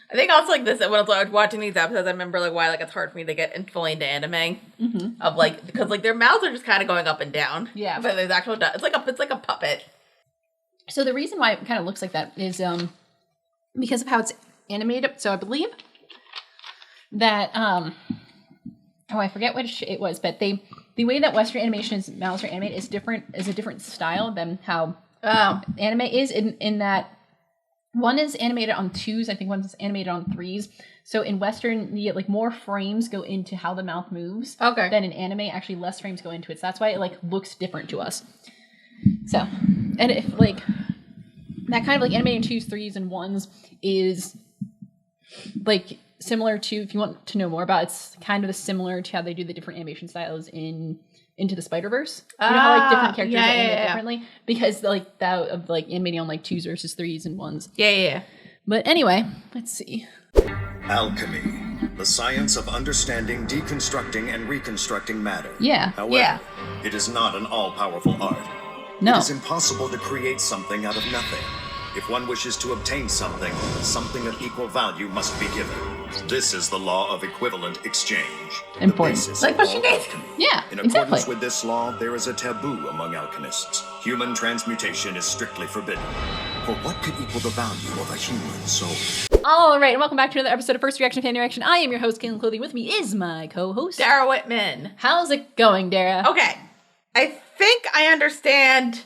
I think also like this when I was watching these episodes, I remember like why like it's hard for me to get fully into anime of like because like their mouths are just kind of going up and down. Yeah, but there's actual it's like a puppet. So the reason why it kind of looks like that is because of how it's animated. So I believe that I forget what it was, but the way that Western animation's mouths are animated is a different style than how anime is in that. One is animated on 2s, I think one's animated on 3s. So in Western, you get like more frames go into how the mouth moves. Okay. Than in anime, actually less frames go into it. So that's why it like looks different to us. So, and if like that kind of like animating 2s, 3s, and 1s is like similar to, if you want to know more about, it's kind of similar to how they do the different animation styles in Into the Spider-Verse. You know how like different characters are animated differently? Because like that of like animating on like 2s versus 3s and 1s. Yeah. But anyway, let's see. Alchemy, the science of understanding, deconstructing, and reconstructing matter. Yeah. However, it is not an all-powerful art. No. It is impossible to create something out of nothing. If one wishes to obtain something of equal value must be given. This is the law of equivalent exchange. Important. The basis Like of pushing all gates. alchemy. Yeah, In exactly. accordance with this law, there is a taboo among alchemists. Human transmutation is strictly forbidden. For what could equal the value of a human soul? All right, and welcome back to another episode of First Reaction Fan Reaction. I am your host, Caitlin Clothing. With me is my co-host, Dara Whitman. How's it going, Dara? Okay. I think I understand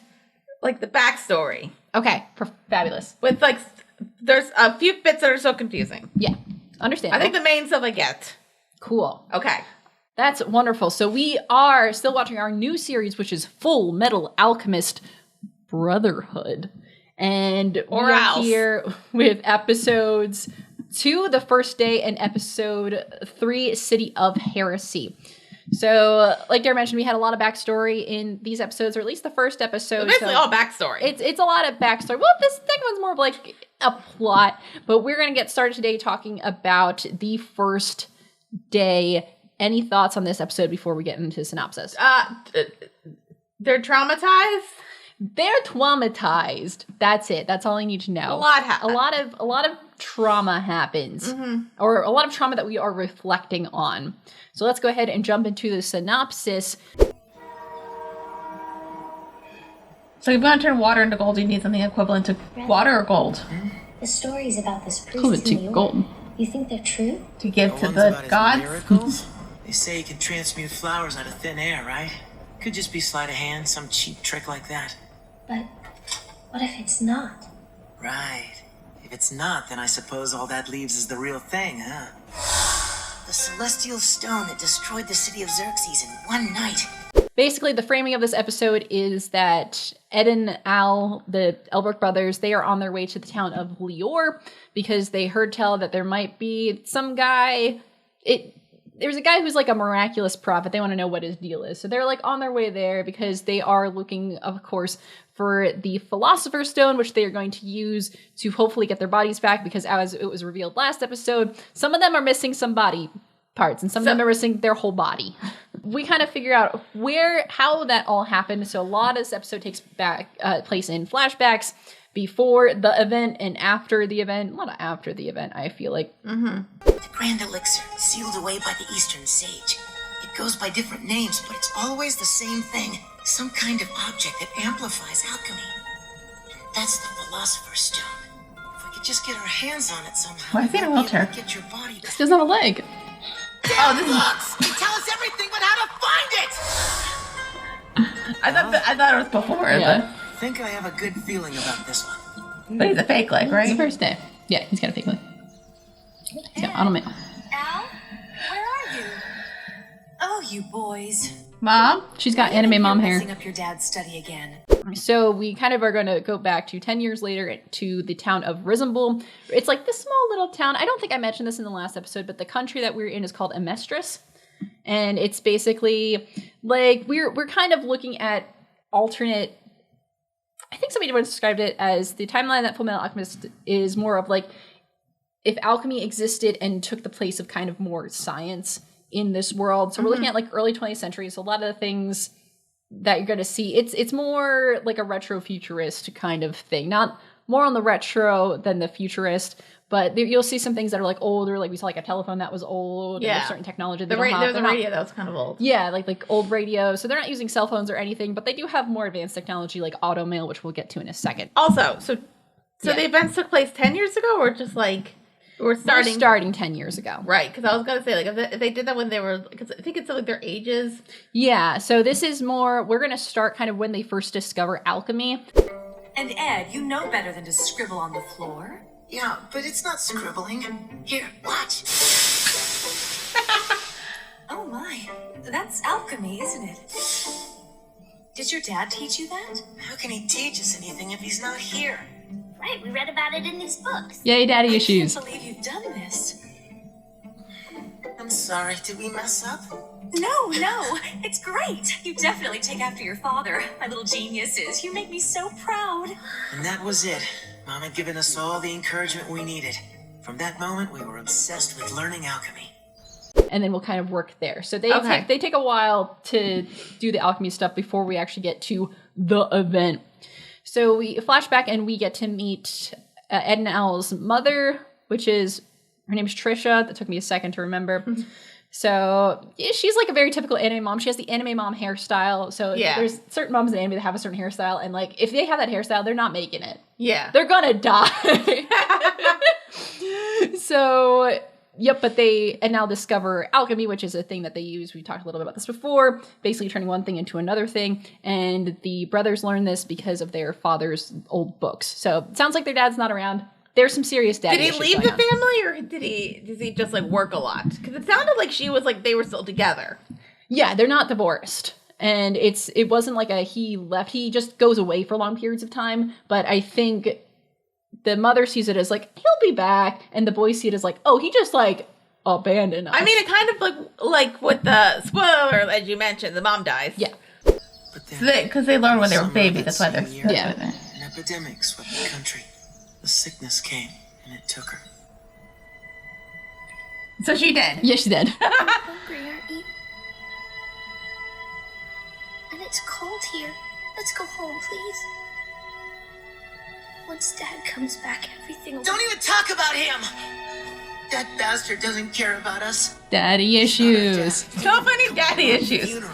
like the backstory. Okay, fabulous. With like there's a few bits that are so confusing. Yeah, understand. I think the main stuff I get. Cool. Okay. That's wonderful. So we are still watching our new series, which is Full Metal Alchemist Brotherhood. And Or we are else. here with episodes 2, The First Day, and episode 3, City of Heresy. So, like Dara mentioned, we had a lot of backstory in these episodes, or at least the first episode. It's basically so all backstory. It's a lot of backstory. Well, this second one's more of like a plot, but we're going to get started today talking about the first day. Any thoughts on this episode before we get into synopsis? They're traumatized. They're traumatized. That's it. That's all I need to know. A lot happens. A lot of trauma happens, or a lot of trauma that we are reflecting on. So let's go ahead and jump into the synopsis. So if you want to turn water into gold, you need something equivalent to water or gold The stories about this priest Equivalent in to New York, gold. you think they're true? to give to ones the about his gods. miracles? They say he can transmute flowers out of thin air, right? Could just be sleight of hand, some cheap trick like that. But what if it's not? Right. If it's not, then I suppose all that leaves is the real thing, huh? The celestial stone that destroyed the city of Xerxes in one night. Basically, the framing of this episode is that Ed and Al, the Elbrook brothers, they are on their way to the town of Lior because they heard tell that there might be some guy. There's a guy who's like a miraculous prophet. They want to know what his deal is. So they're like on their way there because they are looking, of course, for the Philosopher's Stone, which they are going to use to hopefully get their bodies back because as it was revealed last episode, some of them are missing some body parts and some of them are missing their whole body. We kind of figure out how that all happened. So a lot of this episode takes place in flashbacks before the event and after the event. A lot of after the event, I feel like. The Grand Elixir, sealed away by the Eastern Sage. It goes by different names, but it's always the same thing. Some kind of object that amplifies alchemy. That's the Philosopher's Stone. If we could just get our hands on it somehow, Why is he in a we might be able wheelchair? to get your body back. He doesn't have a leg. Oh, this is. Books! They tell us everything but how to find it! I thought it was before, Yeah. I think I have a good feeling about this one. but he's a fake leg, It's right? the first day. Yeah, he's got a fake leg. Yeah, I don't know. Al, where are you? Oh, you boys. Mom. She's got anime mom hair. Messing up your dad's study again. So we kind of are going to go back to 10 years later to the town of Risenbul. It's like this small little town. I don't think I mentioned this in the last episode, but the country that we're in is called Amestris. And it's basically like we're kind of looking at alternate. I think somebody once described it as the timeline that Fullmetal Alchemist is more of like if alchemy existed and took the place of kind of more science in this world. So we're looking at like early 20th century. So a lot of the things that you're going to see, it's more like a retro futurist kind of thing. Not more on the retro than the futurist, But you'll see some things that are like older, like we saw like a telephone that was old. And Yeah. there's certain technology they There don't have. was They're a not- radio that was kind of old. Yeah, like old radio. So they're not using cell phones or anything, but they do have more advanced technology like auto mail, which we'll get to in a second. Also, so Yeah. the events took place 10 years ago, or just like we're Starting starting? starting 10 years ago. Right, because I was gonna say like if they did that when they were, because I think it's like their ages. Yeah, so this is more, we're going to start kind of when they first discover alchemy. And Ed, you know better than to scribble on the floor. Yeah, but it's not scribbling. Here, watch. Oh my, that's alchemy, isn't it? Did your dad teach you that? How can he teach us anything if he's not here? Right, we read about it in these books. Yay, daddy issues. I can't believe you've done this. I'm sorry, did we mess up? No, it's great. You definitely take after your father. My little geniuses. You make me so proud. And that was it. Mom had given us all the encouragement we needed. From that moment, we were obsessed with learning alchemy. And then we'll kind of work there. So they Okay. they take a while to do the alchemy stuff before we actually get to the event. So we flash back and we get to meet Ed and Al's mother, which is, her name's Trisha. That took me a second to remember. So yeah, she's like a very typical anime mom. She has the anime mom hairstyle. So Yeah. there's certain moms in anime that have a certain hairstyle. And like, if they have that hairstyle, they're not making it. Yeah. They're gonna die. So, yep, but they and now discover alchemy, which is a thing that they use. We talked a little bit about this before, basically turning one thing into another thing. And the brothers learn this because of their father's old books. So it sounds like their dad's not around. There's some serious daddy Did he issues leave going the on. family, or does he just like work a lot? Because it sounded like she was like they were still together. Yeah, they're not divorced. And it wasn't like a he left. He just goes away for long periods of time. But I think the mother sees it as like, he'll be back. And the boys see it as like, oh, he just like abandoned us. I mean, it kind of like with the spoiler, as you mentioned, the mom dies. Yeah. But then, Because they learned when they were summer babies. of That's that why they're same year, Yeah. an epidemic swept the country. The sickness came, and it took her. So she did. Yeah, she did. Hungry, aren't you? And it's cold here. Let's go home, please. Once Dad comes back, everything will Don't even talk about him! That bastard doesn't care about us. Daddy issues. So many daddy issues. Funeral.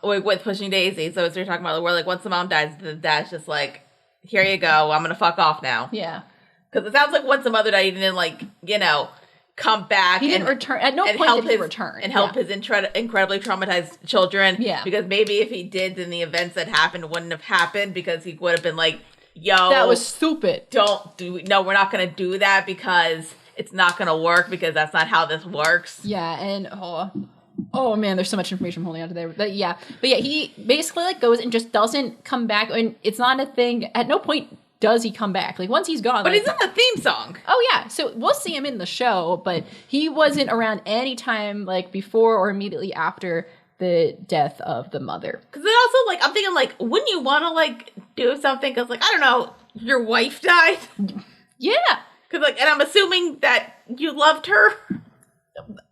With Pushing Daisy. So as we are talking about, where like once the mom dies, the dad's just like, here you go, I'm gonna fuck off now. Yeah. Because it sounds like once the mother died, he didn't like, come back. He didn't return. At no and point help did he his return. and help Yeah. his incredibly traumatized children. Yeah. Because maybe if he did, then the events that happened wouldn't have happened, because he would have been like, yo, That was stupid. no, we're not gonna do that because it's not gonna work, because that's not how this works. Yeah, and oh man, there's so much information I'm holding on to there. But yeah, he basically like goes and just doesn't come back, and it's not a thing. At no point does he come back. Like once he's gone, But like, he's in the theme song. oh yeah, so we'll see him in the show, but he wasn't around any time like before or immediately after the death of the mother. Because it also, like, I'm thinking, like, wouldn't you want to, like, do something? Because, like, I don't know, your wife died? Yeah, Because, like, and I'm assuming that you loved her.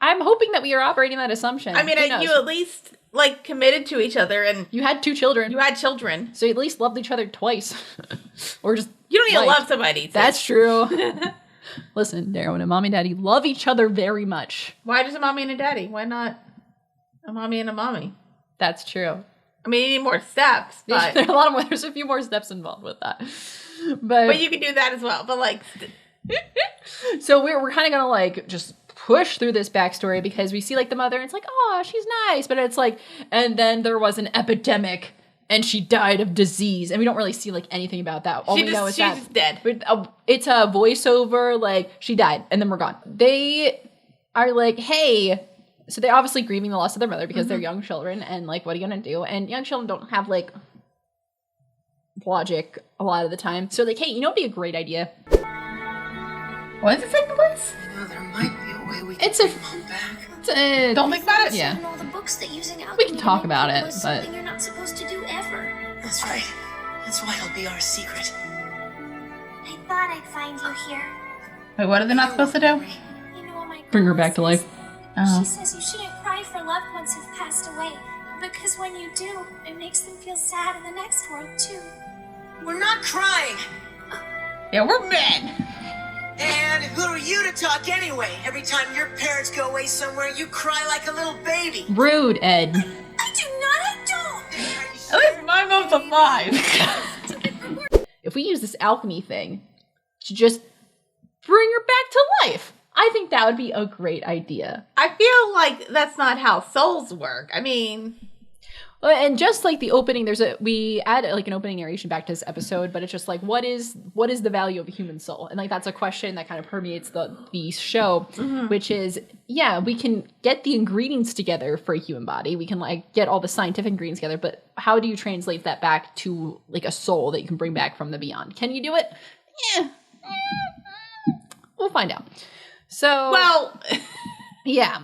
I'm hoping that we are operating that assumption. I mean, Who knows? you at least, like, committed to each other, and You had 2 children, you had children. so you at least loved each other twice, or just You don't need to liked. love somebody. That's true. Listen, Darren and mommy and daddy love each other very much. Why just a mommy and a daddy? Why not a mommy and a mommy? That's true. I mean, you need more steps, but There's a lot of there's a few more steps involved with that. But you can do that as well. But, like, so we're kind of gonna like just push through this backstory because we see like the mother and it's like, oh, she's nice, but it's like, and then there was an epidemic and she died of disease, and we don't really see like anything about that. All we know is she's that just dead. it's a voiceover, like she died and then we're gone. They are like, hey, so they're obviously grieving the loss of their mother because they're young children, and like, what are you gonna do? And young children don't have like logic a lot of the time. So like, hey, you know what'd be a great idea? What is it taking place? You know, there might be a way we can It's a- bring Mom back. Don't think about it? Yeah. In all the books that using alchemy We can talk to make about people it, is but- something you're not supposed to do ever. That's right. That's why it'll be our secret. I thought I'd find you here. Wait, what are they not supposed to do? You know what my Bring her grandma back to life. says? Oh. She says you shouldn't cry for loved ones who've passed away because Because when you do, it makes them feel sad in the next world, too. We're not crying. Yeah, we're men. And who are you to talk anyway? Every time your parents go away somewhere, you cry like a little baby. Rude, Ed. I do not, I don't. At least my mom's alive. If we use this alchemy thing to just bring her back to life, I think that would be a great idea. I feel like that's not how souls work. I mean, And just like the opening, we add like an opening narration back to this episode, but it's just like, what is the value of a human soul? And like that's a question that kind of permeates the show, which is, yeah, we can get the ingredients together for a human body. We can like get all the scientific ingredients together, but how do you translate that back to like a soul that you can bring back from the beyond? Can you do it? Yeah. We'll find out. So well, yeah,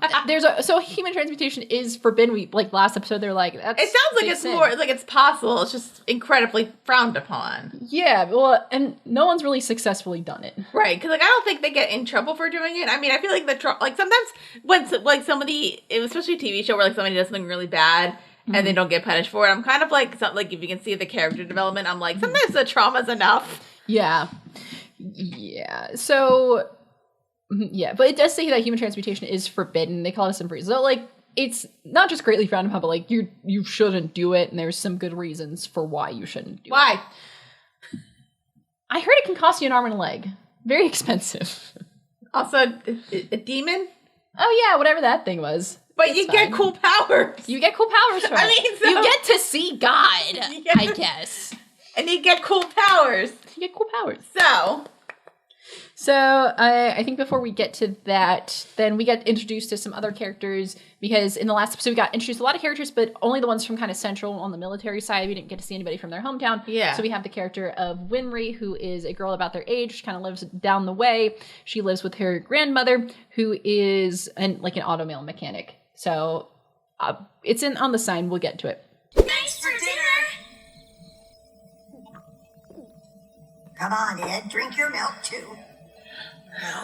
so human transmutation is forbidden. We like last episode, they're like, that's it sounds like big it's sin. more like it's possible. It's just incredibly frowned upon. Yeah, well, and no one's really successfully done it. Right, because like I don't think they get in trouble for doing it. I mean, I feel like like sometimes when like somebody, especially a TV show where like somebody does something really bad and they don't get punished for it, I'm kind of like like if you can see the character development, I'm like sometimes the trauma's enough. Yeah. So yeah, but it does say that human transmutation is forbidden. They call it a sin free. So like it's not just greatly frowned upon, but like you shouldn't do it, and there's some good reasons for why you shouldn't do it. Why? I heard it can cost you an arm and a leg. Very expensive. Also, a demon. Oh yeah, whatever that thing was. But It's you get fine. cool powers. You get cool powers from I it. mean, so- you get to see God, Yeah. I guess. And you get cool powers. You get cool powers. So, I think before we get to that, then we get introduced to some other characters, because in the last episode we got introduced to a lot of characters, but only the ones from kind of central on the military side. We didn't get to see anybody from their hometown. Yeah. So we have the character of Winry, who is a girl about their age. She kind of lives down the way. She lives with her grandmother, who is an automail mechanic. So it's on the sign. We'll get to it. Thanks for dinner. Come on, Ed, drink your milk too. No,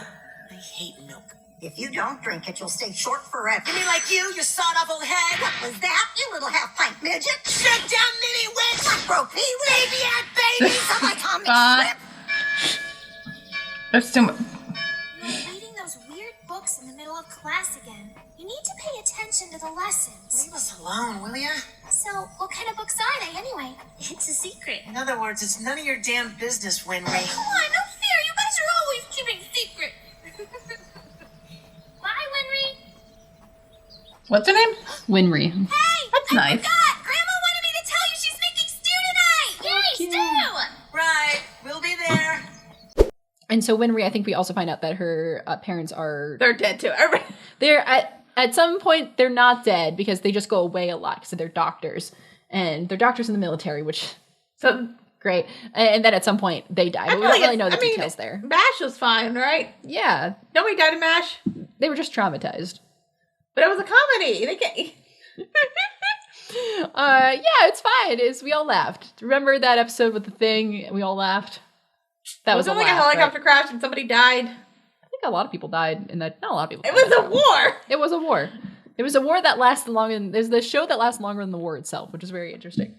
I hate milk. If you don't drink it, you'll stay short forever. You mean like you sawed-off head? What was that, you little half-pint midget? Shut down, mini witch! What broke me? Baby had babies! On my comic Bye. strip. there's too much. You're reading those weird books in the middle of class again. You need to pay attention to the lessons. Leave us alone, will ya? So, what kind of books are they anyway? It's a secret. In other words, it's none of your damn business, Winry. Come on, no fair. You guys are always keeping secret. Bye, Winry. What's her name? Winry. Hey, That's I nice. forgot. Grandma wanted me to tell you she's making stew tonight. Yay, stew! Right, we'll be there. And so Winry, I think we also find out that her parents are They're dead too. they're at some point they're not dead, because they just go away a lot because they're doctors, and they're doctors in the military, which So great. And then at some point they die, but we don't really know the details there. MASH was fine, right? Yeah, Nobody died in MASH, they were just traumatized. but it was a comedy. They can't. Yeah, it's fine. We all laughed. Remember that episode with the thing? We all laughed. That was a like laugh, a helicopter right? crash and somebody died. I think a lot of people died in that. Not a lot of people. It died in was a that. war. It was a war. It was a war that lasted longer than there's the show that lasts longer than the war itself, which is very interesting.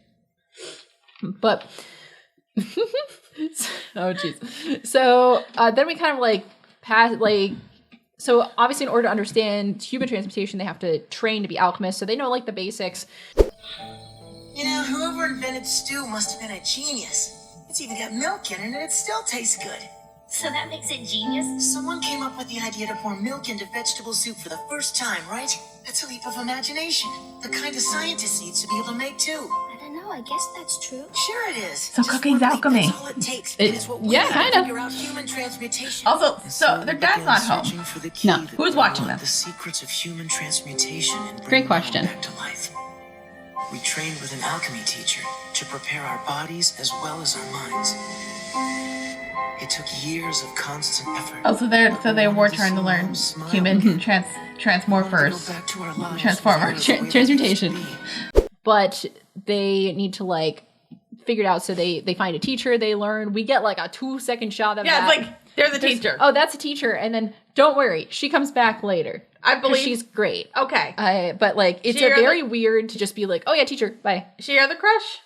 But oh jeez. So then we kind of like pass like so obviously in order to understand human transmutation, they have to train to be alchemists, so they know like the basics. You know, whoever invented stew must have been a genius. It's even got milk in it and it still tastes good. So that makes it genius? Someone came up with the idea to pour milk into vegetable soup for the first time, right? That's a leap of imagination. The kind a scientist needs to be able to make too. I don't know. I guess that's true. Sure it is. So Just cooking's one week, alchemy. That's all it takes. It- It is what we yeah, need to kinda. figure out human transmutation. Also, And so their we dad's began not home. searching for the key No. that Who's would watching unlock them? The secrets of human transmutation and bring Great them all question. back to life. We trained with an alchemy teacher to prepare our bodies as well as our minds. It took years of constant effort. Oh, so they were trying to learn human transmorphers. Transformers. Transmutation. But they need to like figure it out, so they find a teacher, they learn. We get like a 2-second shot of Yeah, that. it's like there's a teacher. Oh, that's a teacher. And then Don't worry, she comes back later. I 'Cause believe she's great. Okay. But like, it's She a are very weird to just be like, oh yeah, teacher, bye. She are the crush?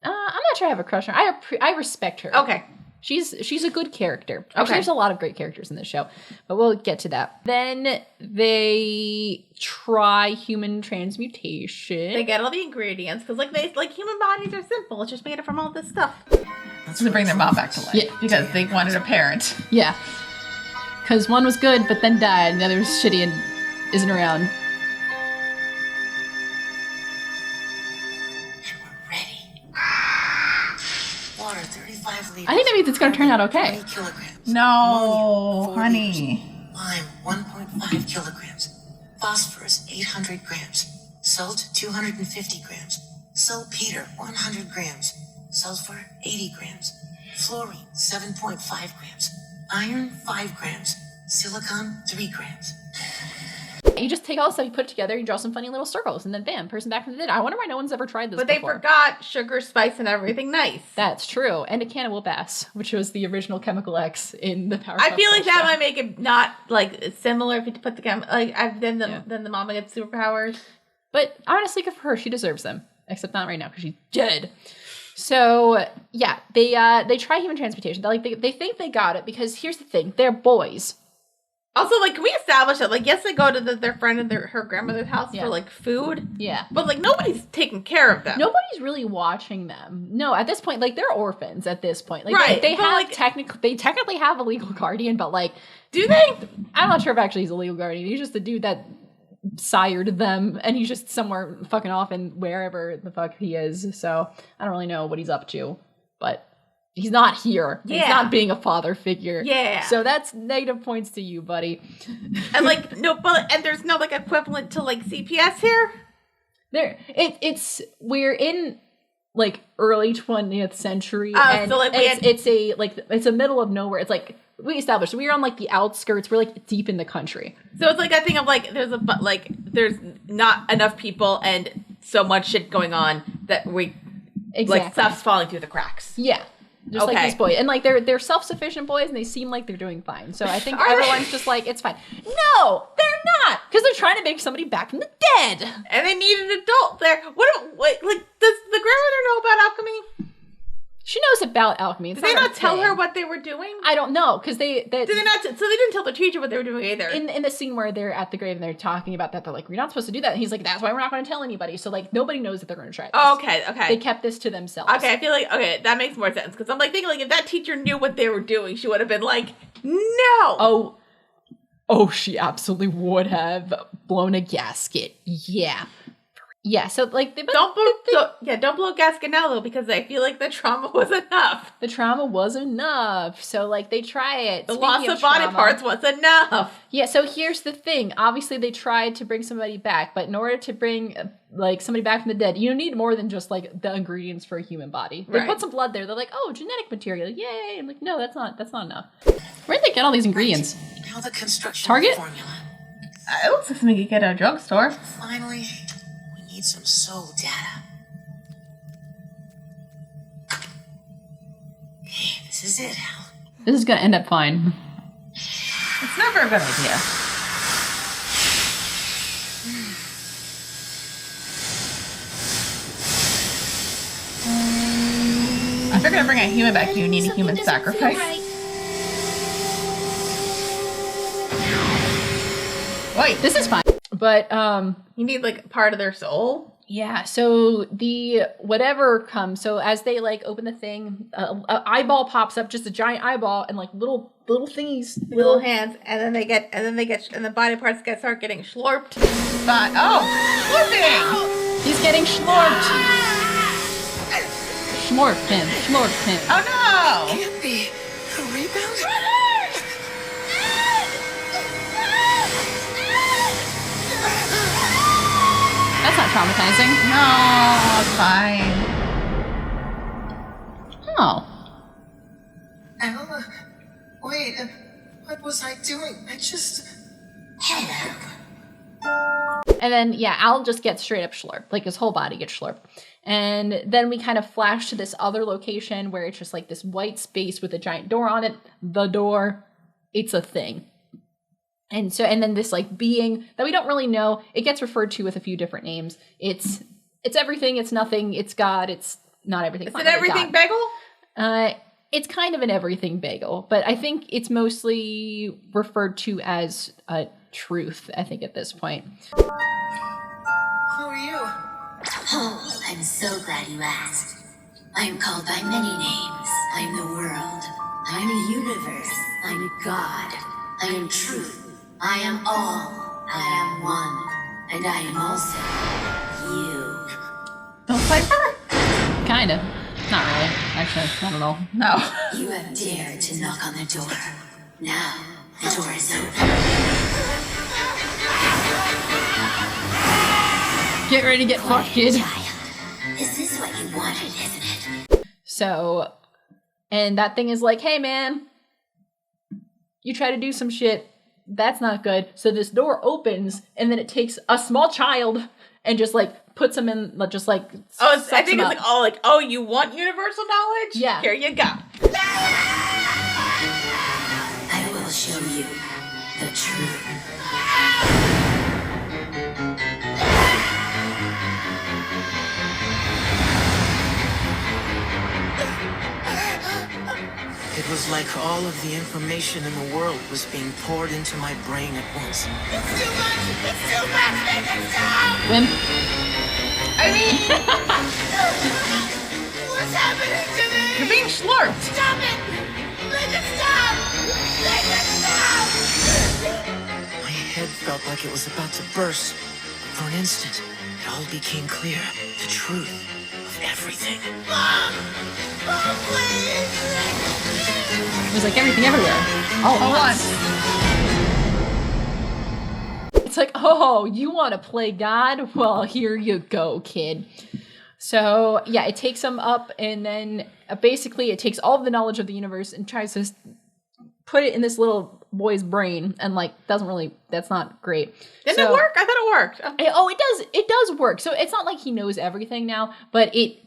I'm not sure I have a crush on her. I respect her. Okay. She's a good character. Actually, Okay. there's a lot of great characters in this show, but we'll get to that. Then they try human transmutation. They get all the ingredients because like human bodies are simple. It's just made up from all this stuff. To bring their mom back to life. Yeah. Because they wanted a parent. Yeah. Because one was good, but then died, and the other was shitty and isn't around. And we're ready. Water 35 liters. I think that means it's going to turn out okay. 20 kilograms. No, Ammonia, 40 honey. Lime 1.5 kilograms. Phosphorus 800 grams. Salt 250 grams. Saltpeter 100 grams. Sulfur 80 grams. Fluorine 7.5 grams. Iron 5 grams. Silicon 3 grams. You just take all the stuff, you put it together, you draw some funny little circles, and then bam, person back from the dead. I wonder why no one's ever tried this But they before. forgot sugar, spice, and everything nice. That's true. And a can of Whoop Ass, which was the original Chemical X in the Powerpuff I feel like Girls that show. might make it not like similar if you put the then the mama gets superpowers. But honestly, good for her. She deserves them. Except not right now because she's dead. So yeah, they try human transmutation. They think they got it because here's the thing: they're boys. Also, like, can we establish that? Like, yes, they go to their friend and her grandmother's house Yeah. for like food, Yeah. but like nobody's taking care of them. Nobody's really watching them. No, at this point, like they're orphans. At this point, like Right, they but, have like- technically have a legal guardian, but like, Do they? I'm not sure if actually he's a legal guardian. He's just the dude that sired them, and he's just somewhere fucking off in wherever the fuck he is. So I don't really know what he's up to, but he's not here. He's Yeah. not being a father figure. Yeah. So that's negative points to you, buddy. And like and there's no like equivalent to like CPS here. We're in like early 20th century, Oh, and so, like, we had- it's a middle of nowhere. It's like we established we're on like the outskirts. We're like deep in the country. So it's like a thing of like there's not enough people and so much shit going on that we Exactly. like stuff's falling through the cracks. Yeah. Just like Okay. these boys. And like they're self-sufficient boys and they seem like they're doing fine. So I think Are they? everyone's just like, it's fine. No, they're not. Because they're trying to make somebody back from the dead. And they need an adult there. What like does the grandmother know about alchemy? She knows about alchemy. It's Did they her not tell thing. her what they were doing? I don't know. Because Did they not? So they didn't tell the teacher what they were doing either. in the scene where they're at the grave and they're talking about that, they're like, we're not supposed to do that. And he's like, that's why we're not going to tell anybody. So like nobody knows that they're going to try this. Oh, okay. They kept this to themselves. Okay, I feel like that makes more sense because I'm like thinking like if that teacher knew what they were doing, she would have been like, no. Oh, she absolutely would have blown a gasket. Yeah. Yeah, so like Don't blow a gasket now though because I feel like the trauma was enough. the trauma was enough. So like they try it. The Speaking loss of body trauma- parts was enough. Yeah, so here's the thing. Obviously they tried to bring somebody back, but in order to bring like somebody back from the dead, you need more than just like the ingredients for a human body. They Right. put some blood there. They're like, "Oh, genetic material. Yay." I'm like, "No, that's not enough." Where did they get all these ingredients? Now the construction Target? formula. It looks like something you get at a drugstore. Finally, we need some soul data. Okay, this is it, Hal. This is going to end up fine. It's never a good idea. If you're gonna bring a human back, you need a human sacrifice. Wait, This is fine. But You need like part of their soul. yeah, so the whatever comes. So as they like open the thing, an eyeball pops up, just a giant eyeball, and like little thingies, Little hands, and then they get, and the body parts start getting slurped. but slurping! He's getting schlorped. Schmorped him. Oh no! Can't be. A rebound? That's not traumatizing. No, it's fine. Oh. Al, wait, what was I doing? I just... Hello. And then, yeah, Al just gets straight up schlurped. Like, his whole body gets schlurped. And then we kind of flash to this other location where it's just like this white space with a giant door on it. The door, it's a thing. And then this like being that we don't really know, it gets referred to with a few different names. It's everything, it's nothing, it's God, it's not everything. Is it everything bagel? It's kind of an everything bagel, but I think it's mostly referred to as truth, I think, at this point. Who are you? Oh, I'm so glad you asked. I am called by many names. I am the world. I am a universe. I am God. I am truth. I am all. I am one. And I am also you. Don't fight her? Kind of. Not really. Actually, not at all. No. You have dared to knock on the door. Now, the door is open. Get ready to get fucked, kid. Child, is this what you wanted, isn't it? So, and that thing is like, hey man, you try to do some shit, that's not good. So this door opens, and then it takes a small child and just like puts him in, just like I sucks think him it's up. like, oh, like, oh, you want universal knowledge? Yeah. Here you go. I will show you the truth. It was like all of the information in the world was being poured into my brain at once. It's too much! It's too much! Make it stop! Wim. I mean, What's happening to me? You're being slurped. Stop it! Make it stop! Make it stop! My head felt like it was about to burst. For an instant, it all became clear. The truth of everything. Mom! Mom, please! It was like everything everywhere. All at once. It's like, oh, you want to play God? Well, here you go, kid. So, yeah, it takes him up, and then basically it takes all of the knowledge of the universe and tries to put it in this little boy's brain, and, like, doesn't really, that's not great. didn't it work? I thought it worked. Oh, it does work. So it's not like he knows everything now, but he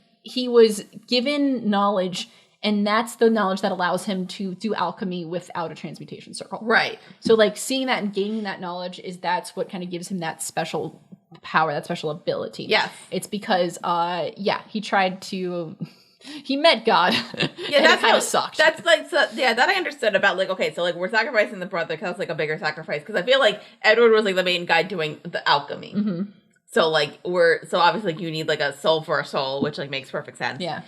was given knowledge, and that's the knowledge that allows him to do alchemy without a transmutation circle. Right. So like seeing that and gaining that knowledge that's what kind of gives him that special power, that special ability. Yes. It's because he tried to he met God. Yeah, and that's it kind how of sucked. That's like, so, yeah, that I understood about, like, okay, so like we're sacrificing the brother because that's like a bigger sacrifice, because I feel like Edward was like the main guy doing the alchemy. Mm-hmm. So like so obviously like, you need like a soul for a soul, which like makes perfect sense. Yeah.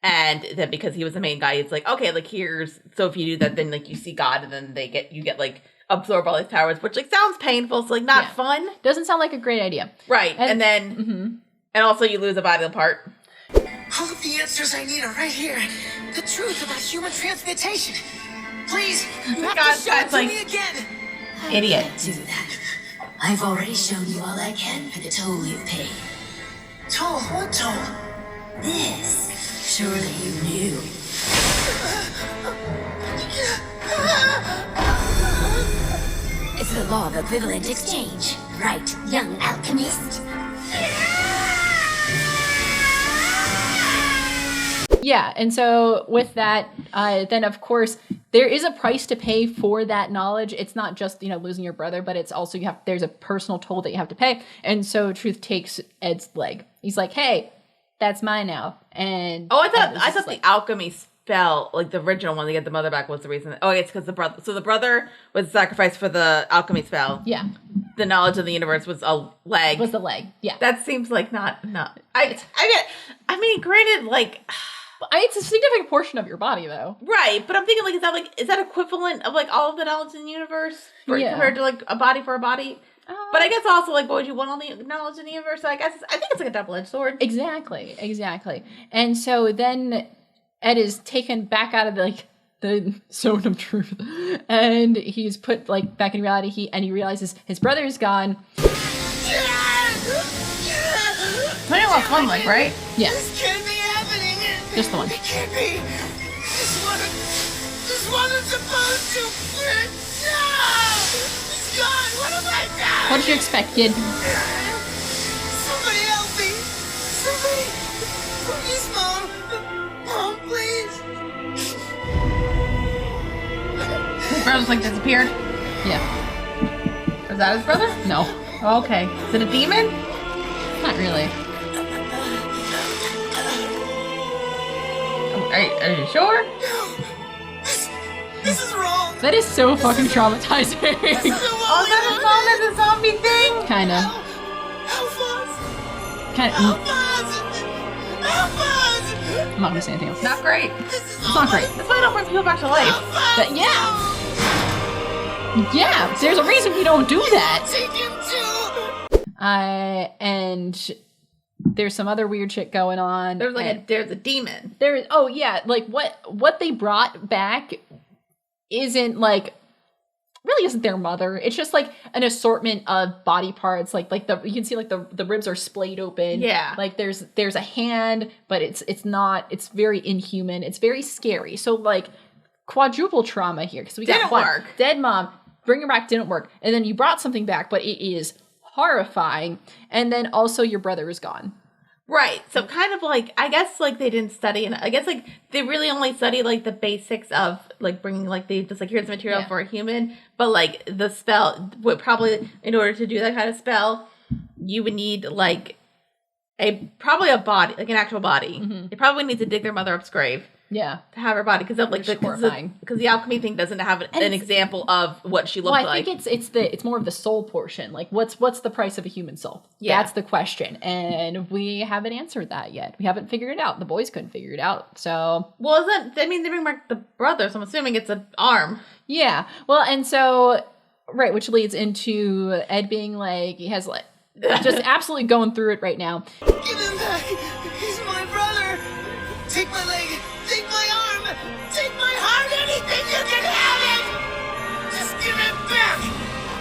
And then because he was the main guy, it's like, okay, like so if you do that, then like you see God, and then you get like absorb all these powers, which like sounds painful, so like not fun. Doesn't sound like a great idea. Right. And then and also you lose a vital part. All of the answers I need are right here. The truth about human transmutation. Please, you have God, to show it that's to like- me again. Idiot. Do that. I've already shown you all I can for the toll you've paid. Toll? What toll? This, surely you knew. It's the law of equivalent exchange, right, young alchemist? Yeah, and so with that, then of course there is a price to pay for that knowledge. It's not just losing your brother, but it's also there's a personal toll that you have to pay. And so Truth takes Ed's leg. He's like, "Hey, that's mine now." And I Ed was thought just the like, alchemy spell, like the original one to get the mother back, was the reason. Oh, it's because the brother. So the brother was sacrificed for the alchemy spell. yeah, The knowledge of the universe was a leg. was the leg. Yeah, That seems like not. I mean, granted, like. it's a significant portion of your body, though. Right, but I'm thinking like, is that equivalent of like all of the knowledge in the universe compared to like a body for a body? But I guess also like, what would you want all the knowledge in the universe? So I think it's like a double-edged sword. Exactly. And so then Ed is taken back out of the zone of truth, and he's put back in reality. He realizes his brother is gone. Only lost one leg, right? Yeah, This can't be happening! just the one. It can't be! This wasn't supposed to! No! It's gone! What have I done? What did you expect, kid? Somebody help me! Somebody! Please, Mom! Mom, please! His brother's like disappeared. Yeah. Is that his brother? No, Okay. Is it a demon? not really. Are you sure? This is wrong. That is so fucking traumatizing. Oh, is that his mom as a zombie thing? Kind of. Help us! Kind Help of. us! Help us! I'm not gonna say anything else. Not great. It's not great. That's why I don't bring people back to life. But yeah, there's a reason we don't do that. Take him too! And there's some other weird shit going on. There's like and there's a demon. there. Oh yeah, like what they brought back isn't like really isn't their mother. It's just like an assortment of body parts. Like you can see like the ribs are splayed open. Yeah. Like there's a hand, but it's not. It's very inhuman. It's very scary. So like quadruple trauma here because we got Didn't one work. dead mom. Bring her back didn't work, and then you brought something back, but it is horrifying. And then also your brother is gone. Right. So kind of like, I guess like they didn't study, and I guess like they really only study like the basics of like bringing like they just like here's the material Yeah. for a human, but like the spell would probably, in order to do that kind of spell, you would need like probably a body, like an actual body. Mm-hmm. They probably need to dig their mother up's grave Yeah. to have her body because of like Which is horrifying. because the alchemy thing doesn't have an example of what she looked Well, I like. think it's more of the soul portion. Like, what's the price of a human soul? Yeah. That's the question, and we haven't answered that yet. We haven't figured it out. The boys couldn't figure it out. So Well, isn't I mean they bring back the brother, so I'm assuming it's an arm. yeah. Well, and so right, which leads into Ed being like he has like just absolutely going through it right now. Give him back! He's my brother! Take my leg! Take my arm! Take my heart! Anything you can have it! Just give it back!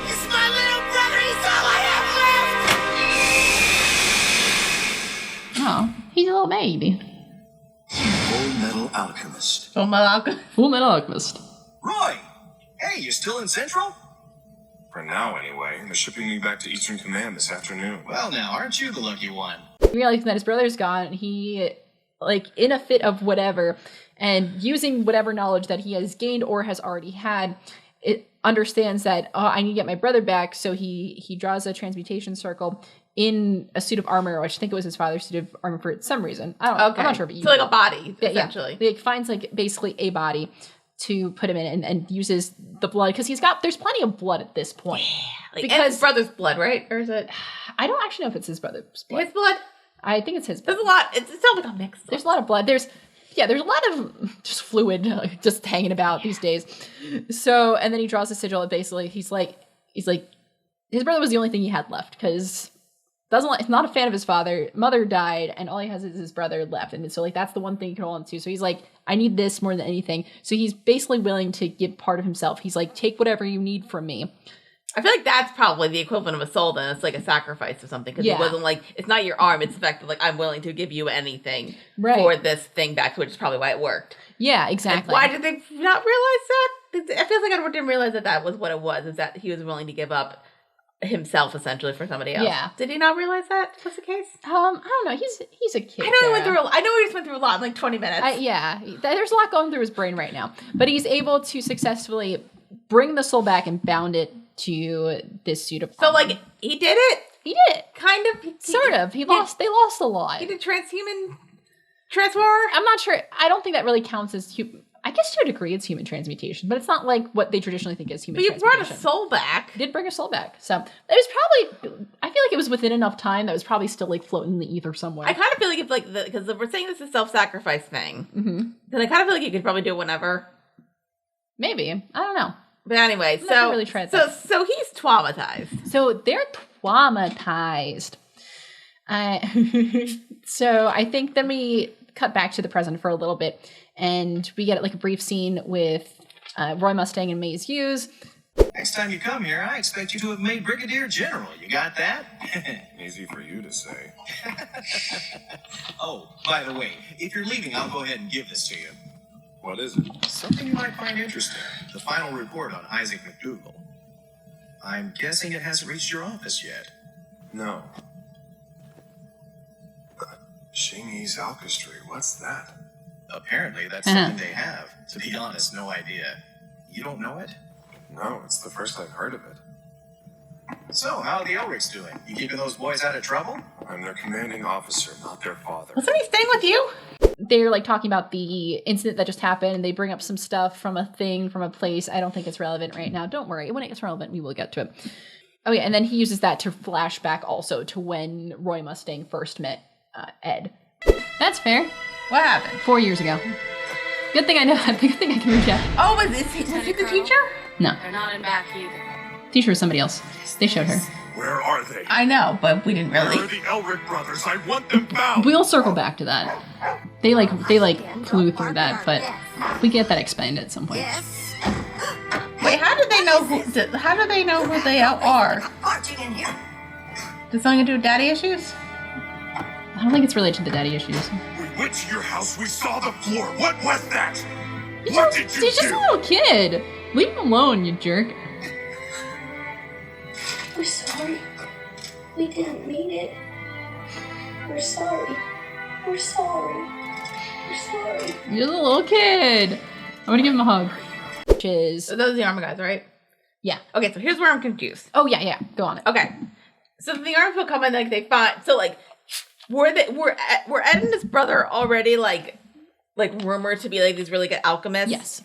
He's my little brother! He's all I have left! Oh, he's a little baby. Full Metal Alchemist. Oh, Malaka. Full Metal Alchemist. Roy! Hey, you still in Central? For now, anyway. They're shipping me back to Eastern Command this afternoon. Well, now, aren't you the lucky one? Realizing that his brother's gone, he, like, in a fit of whatever, and using whatever knowledge that he has gained or has already had, it understands that, oh, I need to get my brother back, so he draws a transmutation circle in a suit of armor, which I think it was his father's suit of armor for some reason. I'm not sure, but So like a body, essentially. Yeah. He finds, like, basically a body to put him in and uses the blood, because there's plenty of blood at this point. Like, Because- and his brother's blood, right? Or is it I don't actually know if it's his brother's blood. his blood? I think it's his blood. There's a lot. It's still like a mix. There's a lot of blood. There's a lot of just fluid just hanging about these days. So, and then he draws a sigil, and basically he's like, his brother was the only thing he had left, because he's not a fan of his father. Mother died, and all he has is his brother left. And so, like, that's the one thing he can hold on to. So he's like, I need this more than anything. So he's basically willing to give part of himself. He's like, take whatever you need from me. I feel like that's probably the equivalent of a soul. Then it's like a sacrifice or something, because Yeah. it wasn't like it's not your arm. It's the fact that like I'm willing to give you anything Right. for this thing back, which is probably why it worked. Yeah, And exactly. why did they not realize that? I feel like I didn't realize that was what it was. Is that he was willing to give up himself essentially for somebody else? Yeah. Did he not realize that was the case? I don't know. He's a kid. I know he went Sarah. through. I know he just went through a lot in like 20 minutes. Yeah, there's a lot going through his brain right now, but he's able to successfully bring the soul back and bound it to this suit of so armor. like he did it. He did it, Kind of. sort of. They lost a lot. He did transformer. I'm not sure. I don't think that really counts as I guess to a degree it's human transmutation, but it's not like what they traditionally think is human But you brought transmutation. a soul back. He did bring a soul back, so there's probably. I feel like it was within enough time that it was probably still like floating in the ether somewhere. I kind of feel like if like because if we're saying this is self-sacrifice thing, Mm-hmm. then I kind of feel like you could probably do it whenever. Maybe, I don't know. But anyway, never so really tried so that. so he's traumatized. So they're traumatized. So I think then we cut back to the present for a little bit, and we get like a brief scene with Roy Mustang and Maze Hughes. Next time you come here, I expect you to have made Brigadier General. You got that? Easy for you to say. Oh, by the way, if you're leaving, I'll go ahead and give this to you. What is it? Something you might find interesting. The final report on Isaac McDougal. I'm guessing it hasn't reached your office yet. No. Shingi's Alchemy. What's that? Apparently, that's something they have. To be honest, no idea. You don't know it? No, it's the first I've heard of it. So, how are the Elrics doing? You keeping those boys out of trouble? I'm their commanding officer, not their father. Wasn't he staying with you? They're like talking about the incident that just happened, and they bring up some stuff from a place. I don't think it's relevant right now. Don't worry. When it gets relevant, we will get to it. Oh yeah, and then he uses that to flash back also to when Roy Mustang first met Ed. That's fair. What happened? 4 years ago. Good thing I know. Good thing I can read that. Oh, was he the teacher? No. They're not in back either. Teacher was somebody else. They showed her. Where are they? I know, but we didn't Where really. are the Elric brothers? I want them bound! We'll circle back to that. They flew through that, but we get that explained at some point. Wait, how do they know who they are? Marching in here. Does something to do with daddy issues? I don't think it's related to the daddy issues. We went to your house, we saw the floor. What was that? What did you He's just a little kid. Leave him alone, you jerk. We're sorry. We didn't mean it. We're sorry. We're sorry. We're sorry. You're a little kid. I'm gonna give him a hug. Which is So those are the armor guys, right? yeah. Okay, so here's where I'm confused. Oh yeah. Go on it. Okay, so the armor people come in, like they find. So like, were Ed and his brother already like rumored to be like these really good alchemists? Yes.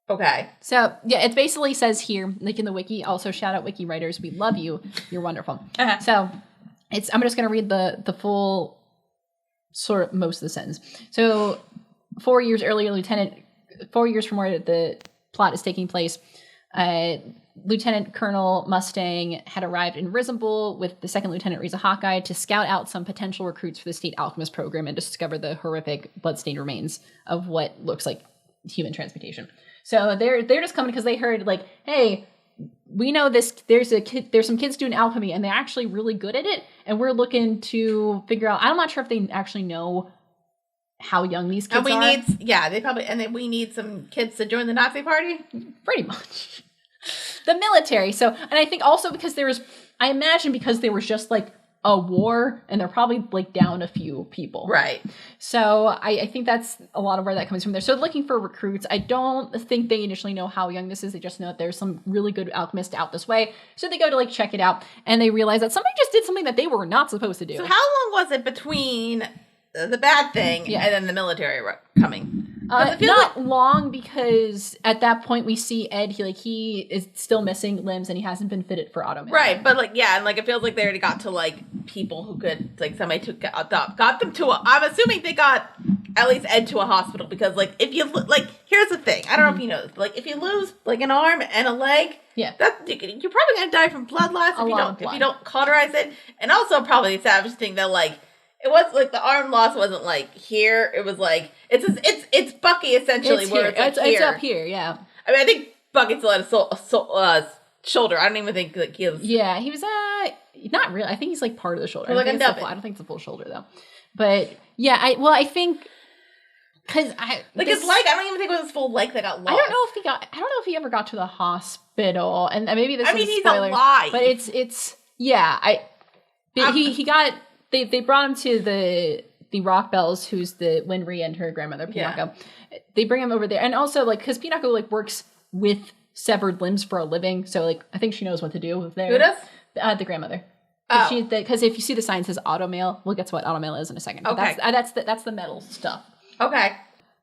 Okay. So yeah, it basically says here, like in the wiki. Also, shout out wiki writers. We love you. You're wonderful. Uh-huh. So I'm just gonna read the full sort of most of the sentence. So 4 years earlier, 4 years from where the plot is taking place, Lieutenant Colonel Mustang had arrived in Risenbull with the second Lieutenant Riza Hawkeye to scout out some potential recruits for the state alchemist program and discover the horrific bloodstained remains of what looks like human transmutation. So they're just coming because they heard like, hey, we know this. There's some kids doing alchemy and they're actually really good at it, and we're looking to figure out. I'm not sure if they actually know how young these kids are. We need some kids to join the Nazi party. Pretty much. The military. So, and I think also because there was just like a war and they're probably like down a few people. Right. So I think that's a lot of where that comes from there. So looking for recruits. I don't think they initially know how young this is. They just know that there's some really good alchemists out this way. So they go to like check it out and they realize that somebody just did something that they were not supposed to do. So how long was it between the bad thing and then the military coming? Not long, because at that point we see Ed. He is still missing limbs and he hasn't been fitted for automail. Right, but it feels like they already got to like people who could somebody got them to. I'm assuming they got at least Ed to a hospital, because if you here's the thing. I don't know if you know this. If you lose an arm and a leg, yeah, you're probably gonna die from blood loss if you don't cauterize it, and also probably the savage thing that it was the arm loss wasn't here. It was it's Bucky essentially, it's where here. it's It's up here. Yeah. I mean, I think Bucky still had a shoulder. I don't even think he was. Yeah, he was not really. I think he's part of the shoulder. I don't think it's a full shoulder though. But yeah, I think because his leg. I don't even think it was his full leg that got lost. I don't know if he ever got to the hospital. And maybe this. He's spoilers, alive. But it's yeah. He got. They brought him to the Rockbells, who's the Winry and her grandmother Pinocchio. Yeah. They bring him over there, and also because Pinocchio works with severed limbs for a living, so I think she knows what to do with there. Who does? The grandmother. Oh. Because if you see the sign says automail, we'll get to what automail is in a second. Okay. That's the metal stuff. Okay.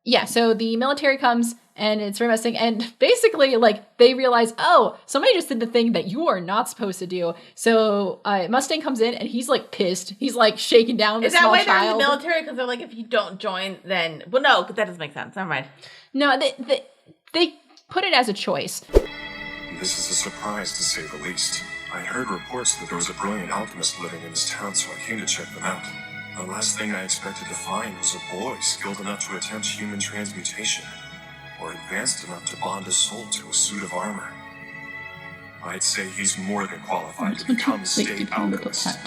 Yeah, so the military comes, and it's very messing, and basically, they realize, oh, somebody just did the thing that you are not supposed to do. So Mustang comes in, and he's, shaking down the small child. Is that why they're in the military? Because they're if you don't join, then... Well, no, that doesn't make sense. Never mind. No, they put it as a choice. This is a surprise, to say the least. I heard reports that there was a brilliant alchemist living in this town, so I came to check them out. The last thing I expected to find was a boy skilled enough to attempt human transmutation, or advanced enough to bond a soul to a suit of armor. I'd say he's more than qualified to become a state alchemist.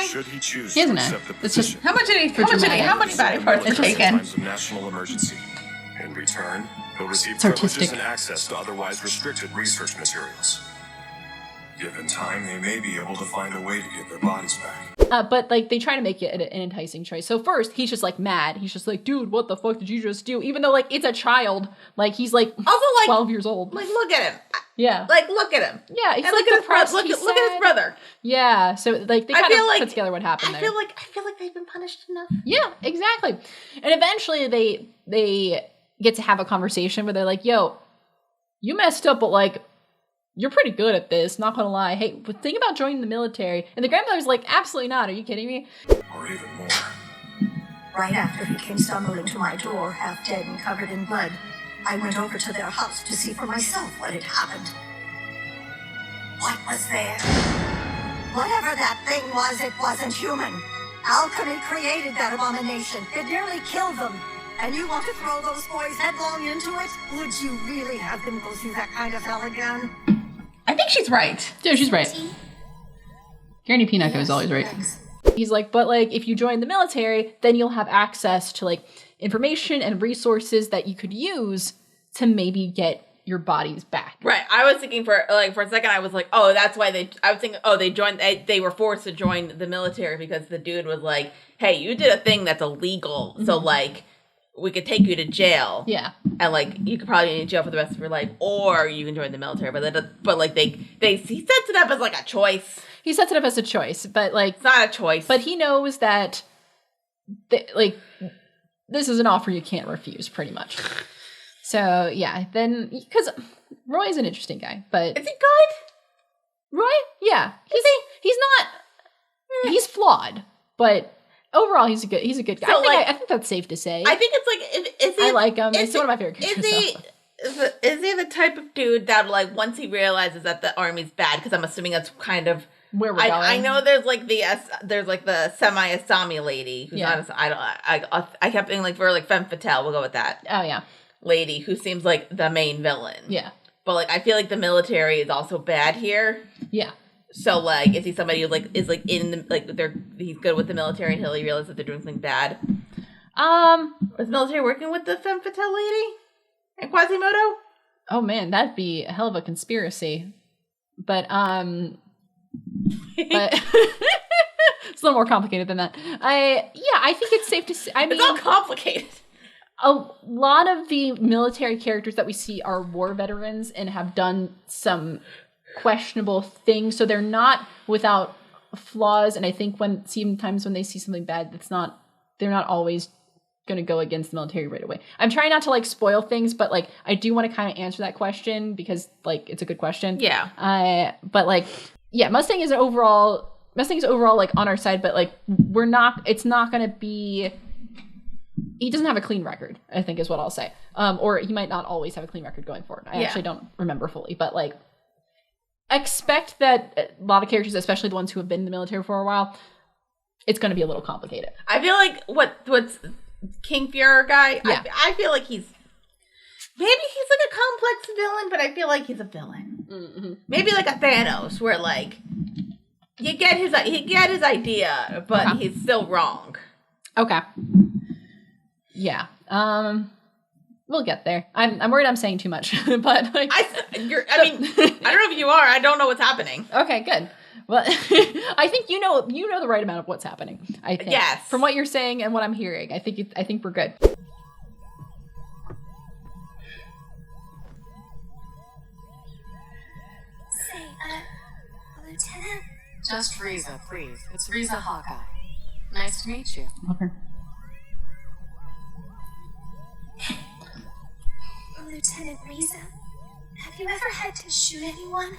Should he choose to accept the position? How many body parts are taken? Times of national emergency. In return, he'll receive privileges and access to otherwise restricted research materials. Given time, they may be able to find a way to get their bodies back. But like they try to make it an enticing choice. So first he's just like mad. He's just like, dude, what the fuck did you just do? Even though like it's a child, like he's like Also, like 12 years old. Like, look at him. Yeah. Like, look at him. Yeah, he's And like look at depressed. look He's at his sad. brother. Yeah. So like they I kind of feel like- put together what happened there. I feel like they've been punished enough. Yeah, exactly. And eventually they get to have a conversation where they're like, yo, you messed up, but like, you're pretty good at this, not gonna lie. Hey, but think about joining the military. And the grandmother's like, absolutely not. Are you kidding me? Or even more. Right after he came stumbling to my door, half dead and covered in blood, I went over to their house to see for myself what had happened. What was there? Whatever that thing was, it wasn't human. Alchemy created that abomination. It nearly killed them. And you want to throw those boys headlong into it? Would you really have them go through that kind of hell again? I think she's right. Yeah, she's right. Granny Pinocchio is always right. He's like, but like, if you join the military, then you'll have access to like information and resources that you could use to maybe get your bodies back. Right. I was thinking for a second, I was like, oh, that's why I was thinking, oh, they were forced to join the military because the dude was like, hey, you did a thing that's illegal. So like, we could take you to jail. Yeah. And like, you could probably be in jail for the rest of your life, or you can join the military. But like he sets it up as like a choice. He sets it up as a choice, but like, It's not a choice. but he knows that like this is an offer you can't refuse, pretty much. So yeah, then because Roy is an interesting guy, but is he good? Roy, yeah, he's flawed, but overall he's a good guy. So, I think that's safe to say. I think it's like, I like him. He's one of my favorite characters. Is he the type of dude that like once he realizes that the army's bad? Because I'm assuming that's kind of where we're going. I know there's like the semi-Asami lady who's Yeah. not. I kept thinking like for like femme fatale. We'll go with that. Oh yeah, lady who seems like the main villain. yeah, But like I feel like the military is also bad here. yeah. So like is he somebody who like is like in the like he's good with the military until he realizes that they're doing something bad? Was the military working with the femme fatale lady and Quasimodo? Oh man, that'd be a hell of a conspiracy. But but it's a little more complicated than that. I think it's safe to say. I mean, It's all complicated. A lot of the military characters that we see are war veterans and have done some questionable things, so they're not without flaws. And I think sometimes when they see something bad, they're not always going to go against the military right away. I'm trying not to like spoil things, but like I do want to kind of answer that question because like it's a good question. Yeah. But like, yeah, Mustang is overall like on our side, but like it's not going to be. He doesn't have a clean record, I think is what I'll say. Or he might not always have a clean record going forward. I actually don't remember fully, but like expect that a lot of characters, especially the ones who have been in the military for a while, it's going to be a little complicated. I feel like what's King Fuhrer guy, Yeah. I feel like maybe he's like a complex villain, but I feel like he's a villain. Mm-hmm. Maybe like a Thanos where like he get his idea, but he's still wrong. Okay. Yeah. We'll get there. I'm worried I'm saying too much, but like I mean, I don't know if you are. I don't know what's happening. okay, good. Well, I think you know the right amount of what's happening. I think. Yes. From what you're saying and what I'm hearing, I think we're good. Say, Lieutenant? Just Riza, please. It's Riza Hawkeye. Nice to meet you. Okay. Lieutenant Riza, have you ever had to shoot anyone?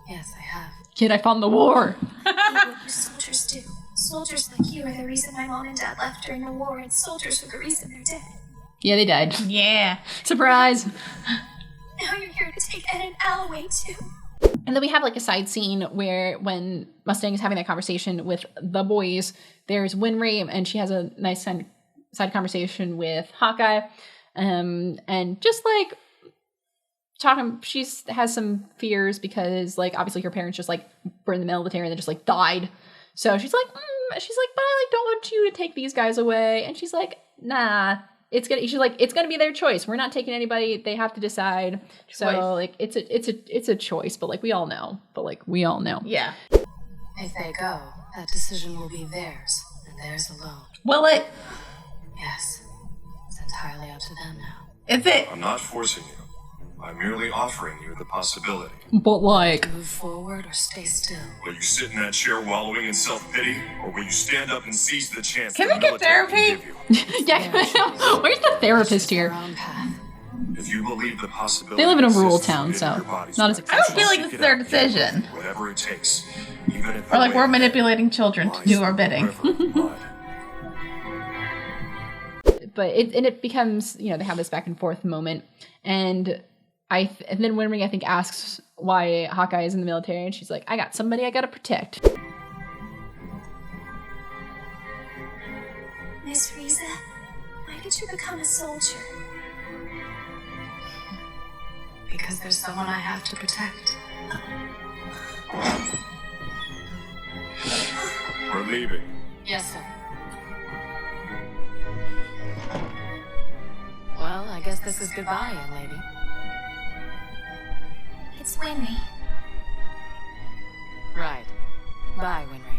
Yes, I have. Kid, I found the war. What do soldiers do? Soldiers like you are the reason my mom and dad left during the war, and soldiers are the reason they're dead. Yeah, they died. Yeah. Surprise. Now you're here to take Ed and Al away too. And then we have like a side scene where when Mustang is having that conversation with the boys, there's Winry and she has a nice side conversation with Hawkeye. And just like talking, she has some fears because like obviously her parents just like were in the military and they just like died. So she's like, but I like don't want you to take these guys away. And she's like, nah, She's like, it's gonna be their choice. We're not taking anybody. They have to decide. Choice. So like, it's a choice. But like, we all know. Yeah. If they go, that decision will be theirs, and theirs alone. Will it? Yes. It's entirely up to them now. Is it? I'm not forcing you. I'm merely offering you the possibility. But like, Move forward or stay still. Will you sit in that chair wallowing in self-pity, or will you stand up and seize the chance Can the we get military therapy? can give you? yeah. Where's the therapist Their here? own path. If you believe the possibility They live in a rural exists town, within so your body's not as mind, I don't accessible. feel like seek this is it their out. decision. Whatever it takes, even if Or like the we're way manipulating children to lies do our the bidding. river of blood. But it becomes, they have this back and forth moment, and then Winry I think asks why Hawkeye is in the military, and she's like, I got somebody I gotta protect. Miss Riza, why did you become a soldier? Because there's someone I have to protect. We're leaving. Yes, sir. Well, I guess this is goodbye, young lady. It's Winry. Right. Bye, Winry.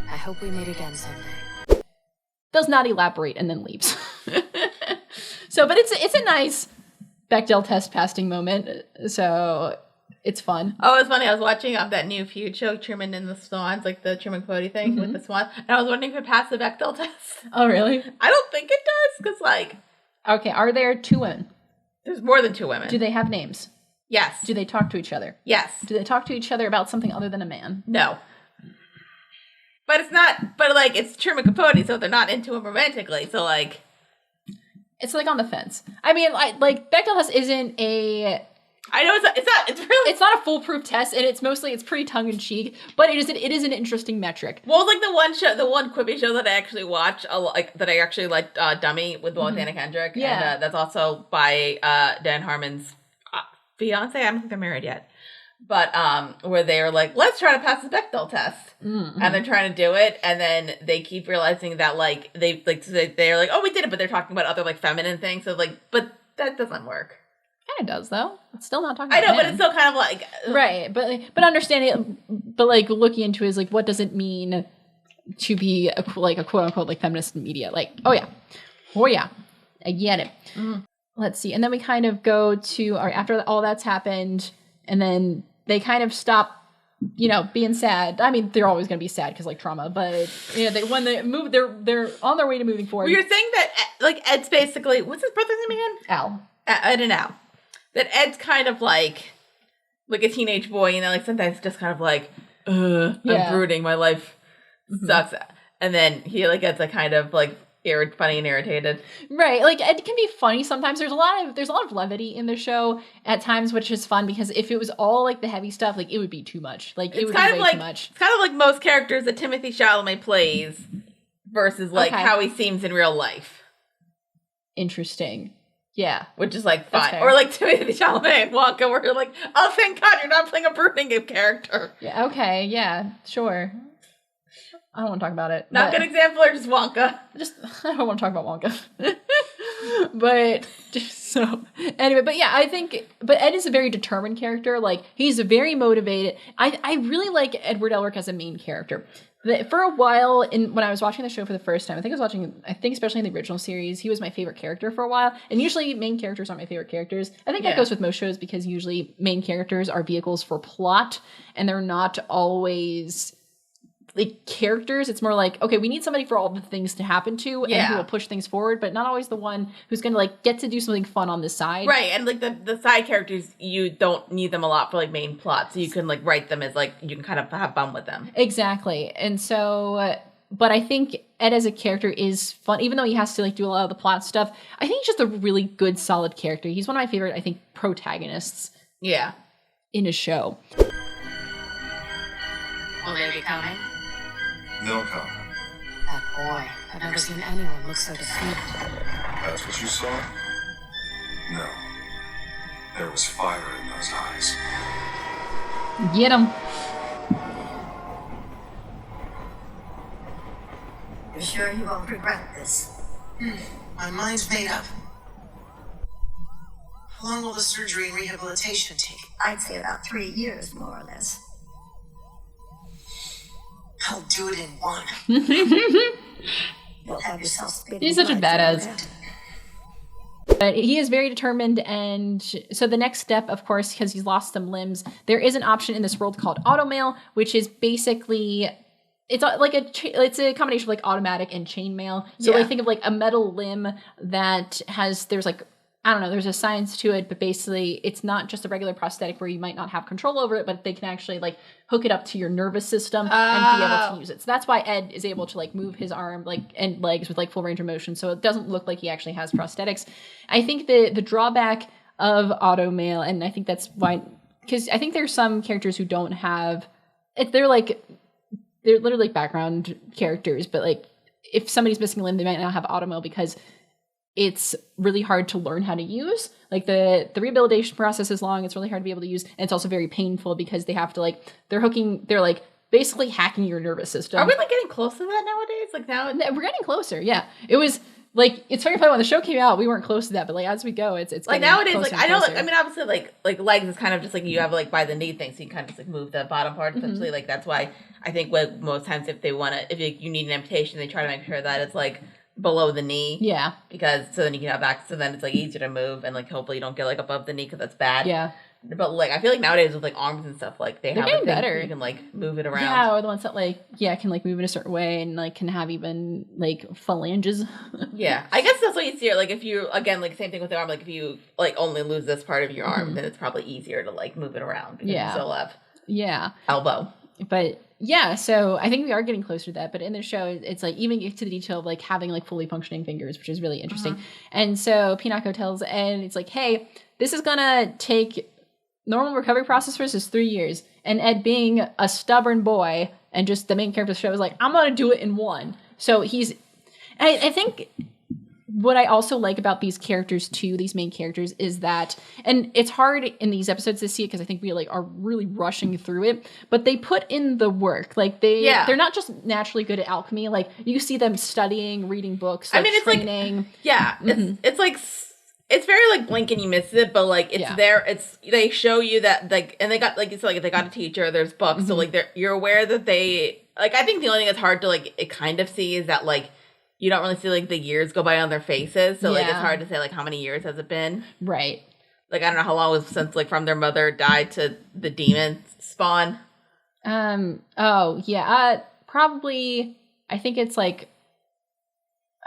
I hope we meet again someday. Does not elaborate and then leaves. So, but it's a nice Bechdel test passing moment. So it's fun. Oh, it's funny. I was watching that new Feud show, Truman and the Swans, like the Truman Capote thing with the Swan, and I was wondering if it passed the Bechdel test. Oh, really? I don't think it does, because like Okay. Are there two women? there's more than two women. Do they have names? Yes. Do they talk to each other? Yes. Do they talk to each other about something other than a man? No. But it's not. But like it's Truman Capote, so they're not into him romantically. So like. It's like on the fence. I mean, like Bechdel test isn't a. I know it's really. It's not a foolproof test, and it's pretty tongue in cheek, but it is an interesting metric. Well, like the one Quibi show that I actually watch, that I actually like, Dummy with Anna Kendrick, Yeah. and that's also by Dan Harmon's fiance. I don't think they're married yet, but where they are like, let's try to pass the Bechdel test, and they're trying to do it, and then they keep realizing that like they're like, oh, we did it, but they're talking about other like feminine things, so like, but that doesn't work. Kind of does though. It's still not talking I about know, but men. it's still kind of like Right, but understanding, but like looking into it is like, what does it mean to be a quote unquote like feminist in media? Like, oh yeah, I get it. Let's see, and then we kind of go to after all that's happened, and then they kind of stop, being sad. I mean, they're always going to be sad because like trauma, but when they move, they're on their way to moving forward. Well, you're saying that like Ed's basically what's his brother's name again? Al. Ed and Al. That Ed's kind of like a teenage boy, like sometimes just kind of like, I'm brooding, my life sucks. And then he like gets like kind of like funny and irritated. Right. Like Ed can be funny sometimes. There's a lot of levity in the show at times, which is fun because if it was all like the heavy stuff, like it would be too much. Like it would be way too much. It's kind of like most characters that Timothée Chalamet plays versus like how he seems in real life. Interesting. Yeah. Which is like fun. Or like Timothée Chalamet and Wonka where you're like, oh thank God you're not playing a brooding character. Yeah, okay, yeah, sure. I don't want to talk about it. Not good example or just Wonka? I don't want to talk about Wonka. But anyway, but yeah, I think Ed is a very determined character. Like he's very motivated. I really like Edward Elric as a main character. For a while, when I was watching the show for the first time, I think especially in the original series, he was my favorite character for a while. And usually main characters aren't my favorite characters. I think that goes with most shows because usually main characters are vehicles for plot and they're not always like characters. It's more like, okay, we need somebody for all the things to happen to and who will push things forward, but not always the one who's going to like get to do something fun on the side. Right. And like the side characters, you don't need them a lot for like main plot. So you can like write them as like, you can kind of have fun with them. Exactly. And so, but I think Ed as a character is fun, even though he has to like do a lot of the plot stuff. I think he's just a really good, solid character. He's one of my favorite, I think, protagonists. Yeah. In a show. Will they be coming? They'll come. That boy. I've never seen anyone look so defeated. That's what you saw? No. There was fire in those eyes. Get him. You're sure you won't regret this? My mind's made up. How long will the surgery and rehabilitation take? I'd say about 3 years, more or less. I'll do it in 1. You'll have yourself spitting He's such a blood badass. for it. But he is very determined, and so the next step, of course, because he's lost some limbs, there is an option in this world called automail, which is basically it's like it's a combination of like automatic and chainmail. So like think of like a metal limb that there's like I don't know, there's a science to it, but basically it's not just a regular prosthetic where you might not have control over it, but they can actually like hook it up to your nervous system and be able to use it. So that's why Ed is able to like move his arm like and legs with like full range of motion. So it doesn't look like he actually has prosthetics. I think the drawback of automail, and I think that's why, because I think there's some characters who don't have it. They're literally like background characters, but like if somebody's missing a limb, they might not have automail because it's really hard to learn how to use. Like the rehabilitation process is long. It's really hard to be able to use. And it's also very painful because they have to like, they're like basically hacking your nervous system. Are we like getting close to that nowadays? Like now we're getting closer. Yeah. It was like, it's very funny when the show came out, we weren't close to that, but like as we go, it's like nowadays, like I know, closer. like, I mean, obviously like legs is kind of just like you have like by the knee thing. So you can kind of just like move the bottom part essentially. Like that's why I think like most times if they want to, if you need an amputation, they try to make sure that it's like below the knee. Yeah. Because so then you can have access, so then it's like easier to move and like hopefully you don't get like above the knee because that's bad. Yeah. But like I feel like nowadays with like arms and stuff, like they're getting like, better. You can like move it around. Yeah, or the ones that like can like move in a certain way and like can have even like phalanges. Yeah, I guess that's what you see. Like if you again like same thing with the arm. Like if you like only lose this part of your arm, then it's probably easier to like move it around. Because you still have elbow. But yeah, so I think we are getting closer to that. But in the show, it's like even get to the detail of like having like fully functioning fingers, which is really interesting. And so Pinako tells Ed, it's like, hey, this is gonna take normal recovery process for us is 3 years. And Ed, being a stubborn boy and just the main character of the show, is like, I'm gonna do it in 1. So I think what I also like about these characters too, these main characters, is that, and it's hard in these episodes to see it because I think we like are really rushing through it, but they put in the work. Like they're not just naturally good at alchemy. Like you see them studying, reading books, like, it's training. Like, it's like, it's very like blink and you miss it, but like it's there. It's they show you that like, and they got like it's like they got a teacher. There's books, so like you're aware that they like. I think the only thing that's hard to like it kind of see is that like you don't really see like the years go by on their faces, so like it's hard to say like how many years has it been. Right. Like I don't know how long it was since like from their mother died to the demon spawn. Oh yeah. Probably. I think it's like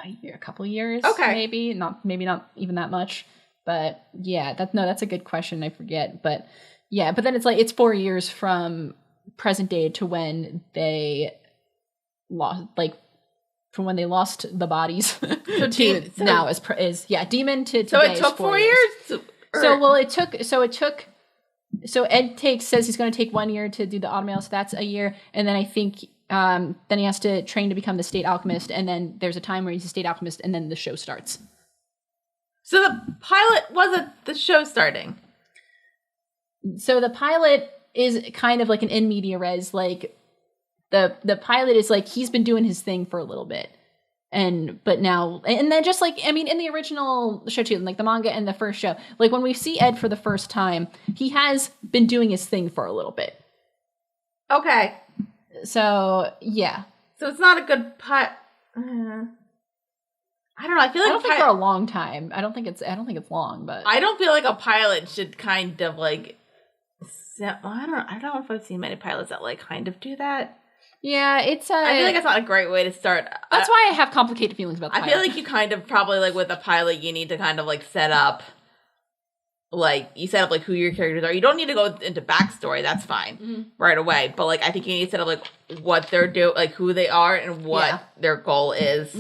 a couple years. Okay. Maybe not even that much. But yeah, that's a good question. I forget. But yeah, but then it's like it's 4 years from present day to when they lost from when they lost the bodies to now is demon to so today. It took 4 years. So Ed says he's going to take 1 year to do the automail, so that's a year, and then I think then he has to train to become the state alchemist, and then there's a time where he's a state alchemist, and then the show starts. So the pilot wasn't the show starting. So the pilot is kind of like an in media res, like the pilot is like he's been doing his thing for a little bit, but now and then just like I mean in the original show too, like the manga and the first show, like when we see Ed for the first time, he has been doing his thing for a little bit. Okay. So yeah. So it's not a good pilot. I don't know. I feel like I don't think for a long time. I don't think it's long, but I don't feel like a pilot should kind of like. I don't know if I've seen many pilots that like kind of do that. Yeah, I feel like it's not a great way to start. That's why I have complicated feelings about the pilot. I feel like you kind of probably like with a pilot, you need to kind of like set up, like who your characters are. You don't need to go into backstory. That's fine right away. But like I think you need to set up like what they're doing, like who they are and what their goal is.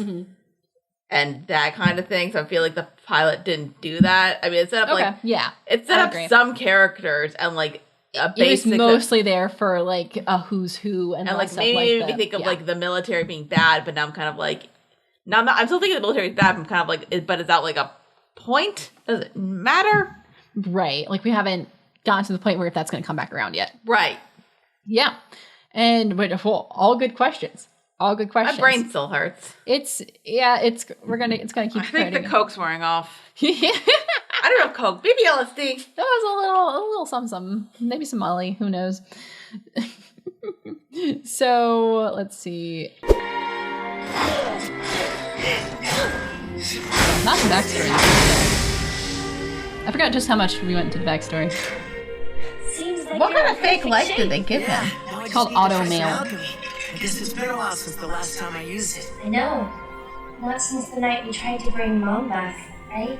And that kind of thing. So I feel like the pilot didn't do that. I mean, it set up it set up some characters and like a basic. It was mostly there for like a who's who and like stuff maybe like we think of like the military being bad, but now I'm kind of like, I'm still thinking the military is bad. I'm kind of like, but is that like a point? Does it matter? Right. Like we haven't gotten to the point where if that's going to come back around yet. Right. Yeah. But all good questions. All good questions. My brain still hurts. It's gonna keep I think hurting. the Coke's wearing off. Yeah. I don't know Coke. Maybe LSD. That was a little something. Maybe some Molly. Who knows? So let's see. Not the backstory. I forgot just how much we went into the backstory. Seems like What you're kind in of fake perfect life shape. did they give him? Now I just Called need to auto try some mail. alchemy. I guess it's been a while since the last time I used it. I know. Not since the night we tried to bring Mom back, right?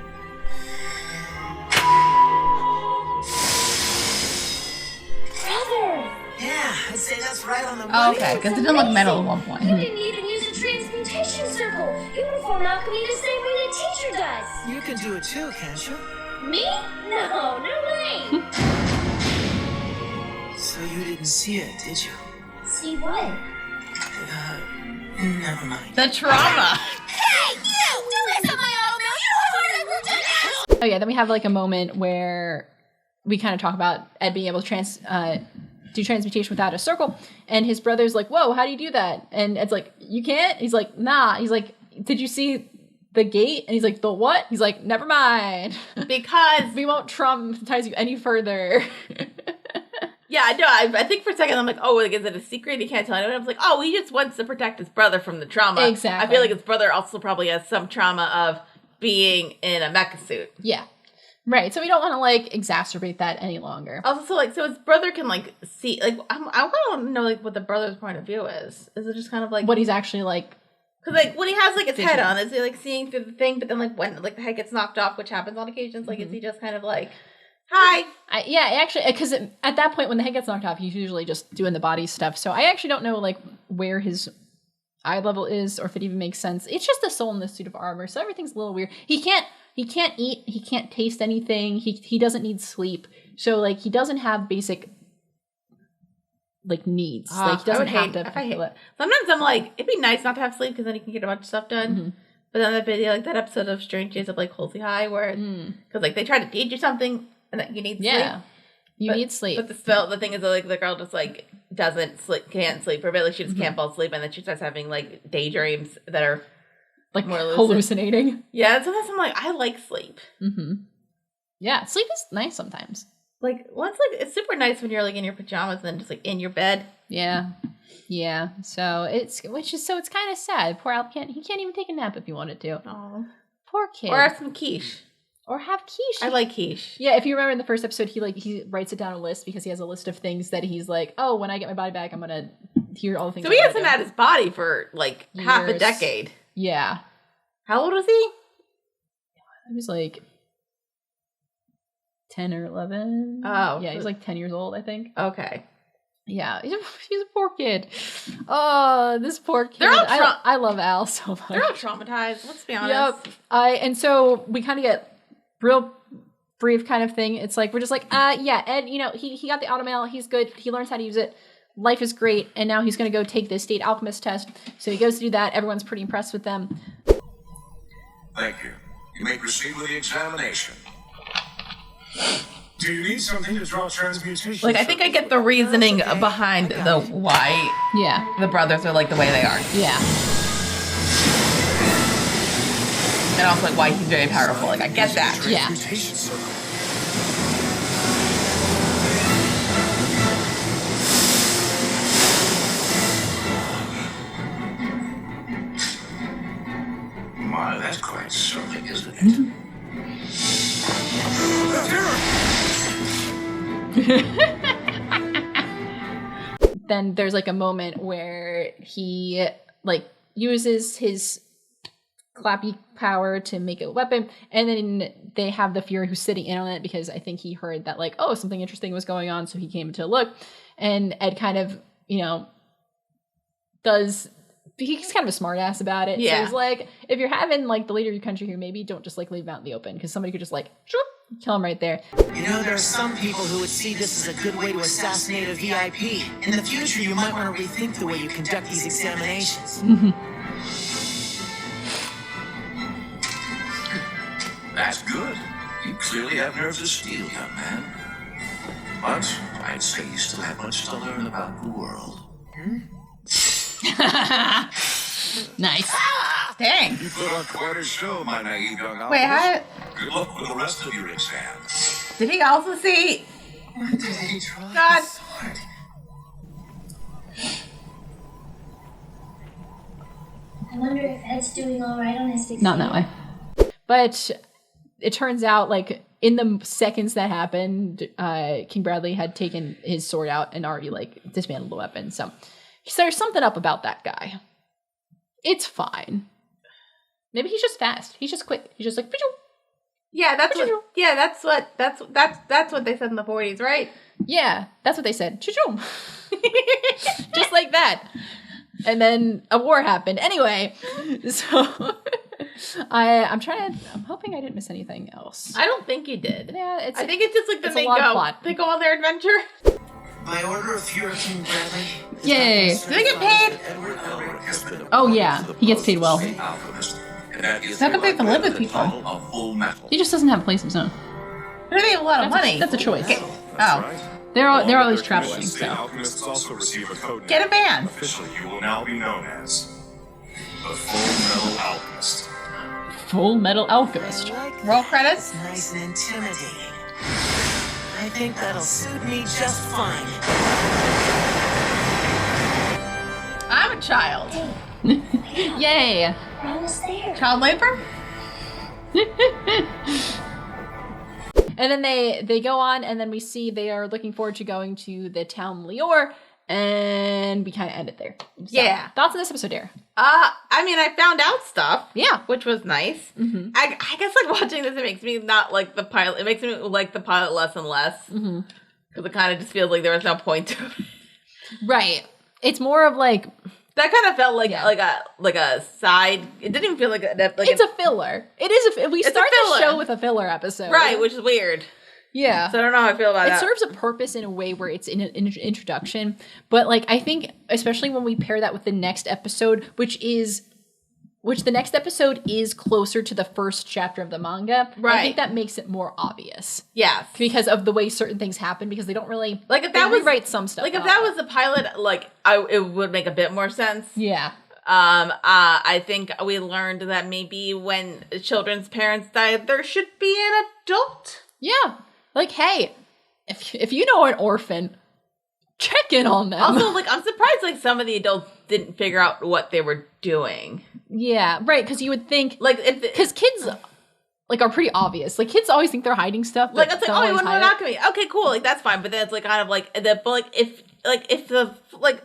Brother! Yeah, I'd say that's right on the Oh, money. okay, because it didn't look metal at one point. You didn't even use a transmutation circle. You perform alchemy the same way the teacher does. You can do it too, can't you? Me? No way. So you didn't see it, did you? See what? Never mind. The trauma. Hey, you! Don't mess up my auto mail. You know how hard I worked on it. Oh yeah, then we have like a moment where we kind of talk about Ed being able to do transmutation without a circle, and his brother's like, "Whoa, how do you do that?" And Ed's like, "You can't." He's like, "Nah." He's like, "Did you see the gate?" And he's like, "The what?" He's like, "Never mind, Because we won't traumatize you any further." yeah, no, I think for a second I'm like, oh, like, is it a secret? He can't tell anyone. I was like, oh, he just wants to protect his brother from the trauma. Exactly. I feel like his brother also probably has some trauma of being in a mecha suit. Yeah, right. So we don't want to like exacerbate that any longer. Also, so his brother can like see, like, I kind of want to know like what the brother's point of view is. Is it just kind of like What he's actually like. Because like when he has like his head Vision. on, is he like seeing through the thing? But then like when like the head gets knocked off, which happens on occasions, like is he just kind of like, hi? Yeah, actually, because at that point when the head gets knocked off, he's usually just doing the body stuff. So I actually don't know like where his eye level is, or if it even makes sense. It's just the soul in the suit of armor, so everything's a little weird. He can't eat, he can't taste anything. He doesn't need sleep, so like he doesn't have basic like needs. Like he doesn't have to. Sometimes I'm like, it'd be nice not to have sleep because then you can get a bunch of stuff done. But then that video, like that episode of Strange Days of like Halsey High, where because like they try to teach you something and then you need sleep. Yeah, you need sleep. But the thing is that like the girl just like doesn't sleep, can't sleep for a bit. Like she just can't fall asleep, and then she starts having like daydreams that are like more hallucinating. Yeah, sometimes I'm like, I like sleep. Yeah, sleep is nice sometimes. Like, well, it's super nice when you're like in your pajamas and then just like in your bed. Yeah. So it's kind of sad. Poor Al he can't even take a nap if he wanted to. Oh, poor kid. Or have some quiche. Or have quiche. I like quiche. Yeah, if you remember in the first episode, he writes it down a list because he has a list of things that he's like, oh, when I get my body back, I'm gonna hear all the things. So he hasn't had his body for like half a Years. decade. Yeah. How old was he? He was like 10 or 11. Oh. Yeah, he's like 10 years old, I think. Okay. Yeah, he's a poor kid. Oh, this poor kid. They're all I love Al so much. They're all traumatized. Let's be honest. Yep. And so we kind of get real brief kind of thing. It's like we're just like, yeah, Ed, you know, he got the automail. He's good. He learns how to use it. Life is great. And now he's going to go take the state alchemist test. So he goes to do that. Everyone's pretty impressed with them. Thank you. You may proceed with the examination. Do you need something to draw transmutation? Like, I think I get the reasoning behind the why the brothers are like the way they are. Yeah. And also like why he's very powerful. Like, I get that. Yeah. My, that's quite something, isn't it? Then there's like a moment where he like uses his clappy power to make a weapon, and then they have the Fury who's sitting in on it because I think he heard that like, oh, something interesting was going on, so he came to look. And Ed kind of, you know, he's kind of a smart ass about it. Yeah. So he's like, if you're having like the leader of your country here, maybe don't just like leave him out in the open, because somebody could just like kill him right there. You know, there are some people who would see this as a good way to assassinate a VIP. In the future, you might want to rethink the way you conduct these examinations. That's good. You clearly have nerves of steel, young man. But I'd say you still have much to learn about the world. Nice. Dang. You put on quite a show, my naive young alchemist. Wait, how Good luck with the rest of your exams. did he also see? Why did he try God. so hard? I wonder if Ed's doing all right on his exam. Not in that way. But it turns out, like, in the seconds that happened, King Bradley had taken his sword out and already, like, dismantled the weapon. So there's something up about that guy. It's fine. Maybe he's just fast. He's just quick. He's just like, Pachoo. Yeah, that's what they said in the 40s, right? Yeah, that's what they said. Choo-choo. Just like that. And then a war happened. Anyway, so I'm hoping I didn't miss anything else. I don't think you did. Yeah, I think it's just like it's a long plot. they go on their adventure. By order of Fuhrer King Bradley. Yay. Do they get paid? Edward Elric has been Oh, yeah. He gets paid well. alchemist, and that is How come they have to live with the people? title of Full Metal. He just doesn't have a place of his own. But they have a lot of money. That's a choice. Okay. That's Oh. right. They're Along with always their traveling, commissions, the so. alchemists also receive a code Get name. a band. Officially, you will now be known as the Full Metal Alchemist. Full Metal Alchemist. Roll credits. Nice and intimidating. I think that'll suit me just fine. I'm a child. Yay. We're almost there. Child labor? And then they go on, and then we see they are looking forward to going to the town Lior, and we kind of end it there. So, Yeah. Thoughts on this episode, Dara? I mean, I found out stuff. Yeah. Which was nice. Mm-hmm. I guess, like, watching this, it makes me not like the pilot. It makes me like the pilot less and less. Mm-hmm. Because it kind of just feels like there was no point to it. Right. It's more of like... That kind of felt like a side. It didn't even feel like it's a filler. It is we It's a start the filler. show with a filler episode. right, which is weird. Yeah. So I don't know how I feel about It that. serves a purpose in a way where it's in an introduction, but like I think especially when we pair that with the next episode, which the next episode is closer to the first chapter of the manga. Right. I think that makes it more obvious. Yes. Because of the way certain things happen, because they don't really Like if that was rewrite some stuff. Like if up. that was the pilot, like it would make a bit more sense. Yeah. I think we learned that maybe when children's parents die, there should be an adult. Yeah. Like, hey, if you know an orphan, check in on them. Also, like I'm surprised like some of the adults didn't figure out what they were doing. Yeah, right, because you would think like because kids like are pretty obvious. Like kids always think they're hiding stuff. Like but it's like, don't oh, you always want to hide it. alchemy? Okay, cool. Like that's fine. But then it's like kind of like the but if the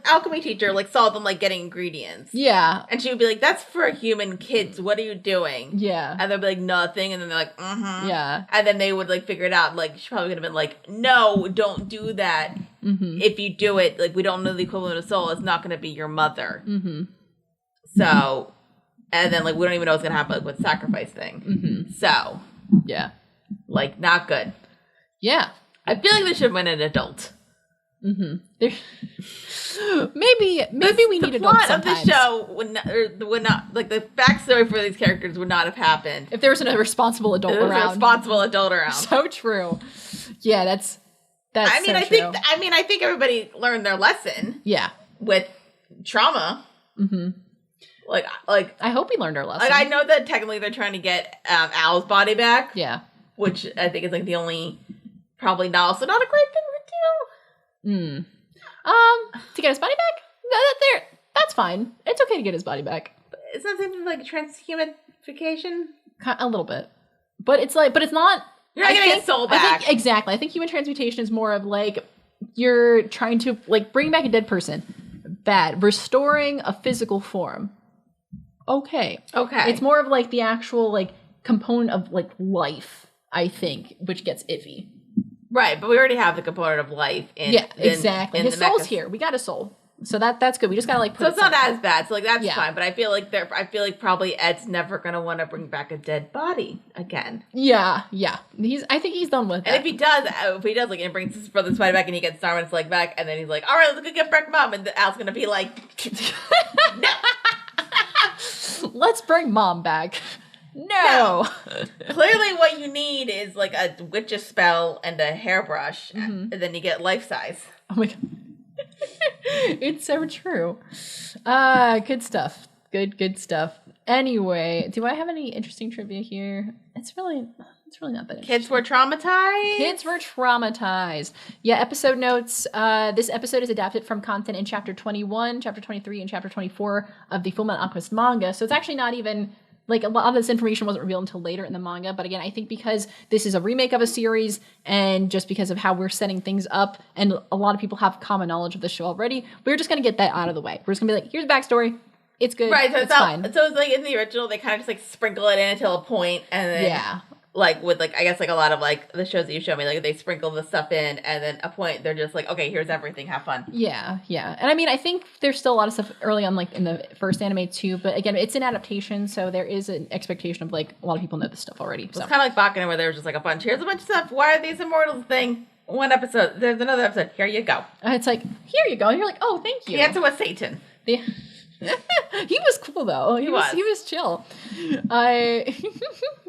alchemy teacher like saw them like getting ingredients, Yeah. and she would be like, "That's for human kids. What are you doing?" Yeah. And they'll be like, "Nothing." And then they're like, "Mm-hmm." Yeah. And then they would like figure it out. Like she probably would have been like, "No, don't do that. Mm-hmm. If you do it, like we don't know the equivalent of soul. It's not going to be your mother." Mm-hmm. So, and then like we don't even know what's going to happen like, with the sacrifice thing. Mm-hmm. So, Yeah. like not good. Yeah. I feel like they should win an adult. Mm-hmm. Maybe we need the adults plot sometimes. of the show would not like the backstory for these characters would not have happened If there was a responsible adult if there was around. a responsible adult around. So true. Yeah, that's I mean, so true. I think everybody learned their lesson Yeah. with trauma. Mm-hmm. Like I hope we learned our lesson. I know that technically they're trying to get Al's body back. Yeah. Which I think is like the only probably not also not a great thing to do. To get his body back? That's fine. It's okay to get his body back. It's not something like transhumanification. A little bit. But it's not You're not getting his soul back. Exactly. I think human transmutation is more of like you're trying to like bring back a dead person. Bad. Restoring a physical form. Okay. It's more of like the actual like component of like life, I think, which gets iffy. Right, but we already have the component of life in exactly. in His the soul's mecha- here. We got a soul. So that's good. We just gotta like put So it it's not somewhere. as bad. So like that's Yeah. fine. But I feel like probably Ed's never gonna want to bring back a dead body again. Yeah. I think he's done with And that. if he does, like, and brings his brother's body back, and he gets Starman's leg back, and then he's like, "All right, let's go get back Mom," and Al's gonna be like, Let's bring Mom back. No. "Clearly, what you need is like a witch's spell and a hairbrush, and then you get life size." Oh my god. It's so true. Good stuff. Good stuff. Anyway, do I have any interesting trivia here? It's really not that interesting. Kids were traumatized? Kids were traumatized. Yeah, episode notes. This episode is adapted from content in Chapter 21, Chapter 23, and Chapter 24 of the Fullmetal Alchemist manga. So it's actually not even... Like, a lot of this information wasn't revealed until later in the manga. But again, I think because this is a remake of a series and just because of how we're setting things up and a lot of people have common knowledge of the show already, we're just going to get that out of the way. We're just going to be like, here's the backstory. It's good. Right, so it's fine. So it's like in the original, they kind of just like sprinkle it in until a point, and then like with like I guess like a lot of like the shows that you show me, like they sprinkle the stuff in, and then a point they're just like, okay, here's everything, have fun. Yeah. And I mean, I think there's still a lot of stuff early on, like in the first anime too. But again, it's an adaptation, so there is an expectation of like a lot of people know this stuff already. So. It's kind of like Bakuna, where there was just like here's a bunch of stuff. Why are these immortals thing? One episode, there's another episode. Here you go. It's like here you go, and you're like, oh, thank you. The answer was Satan. He was cool though. He was chill.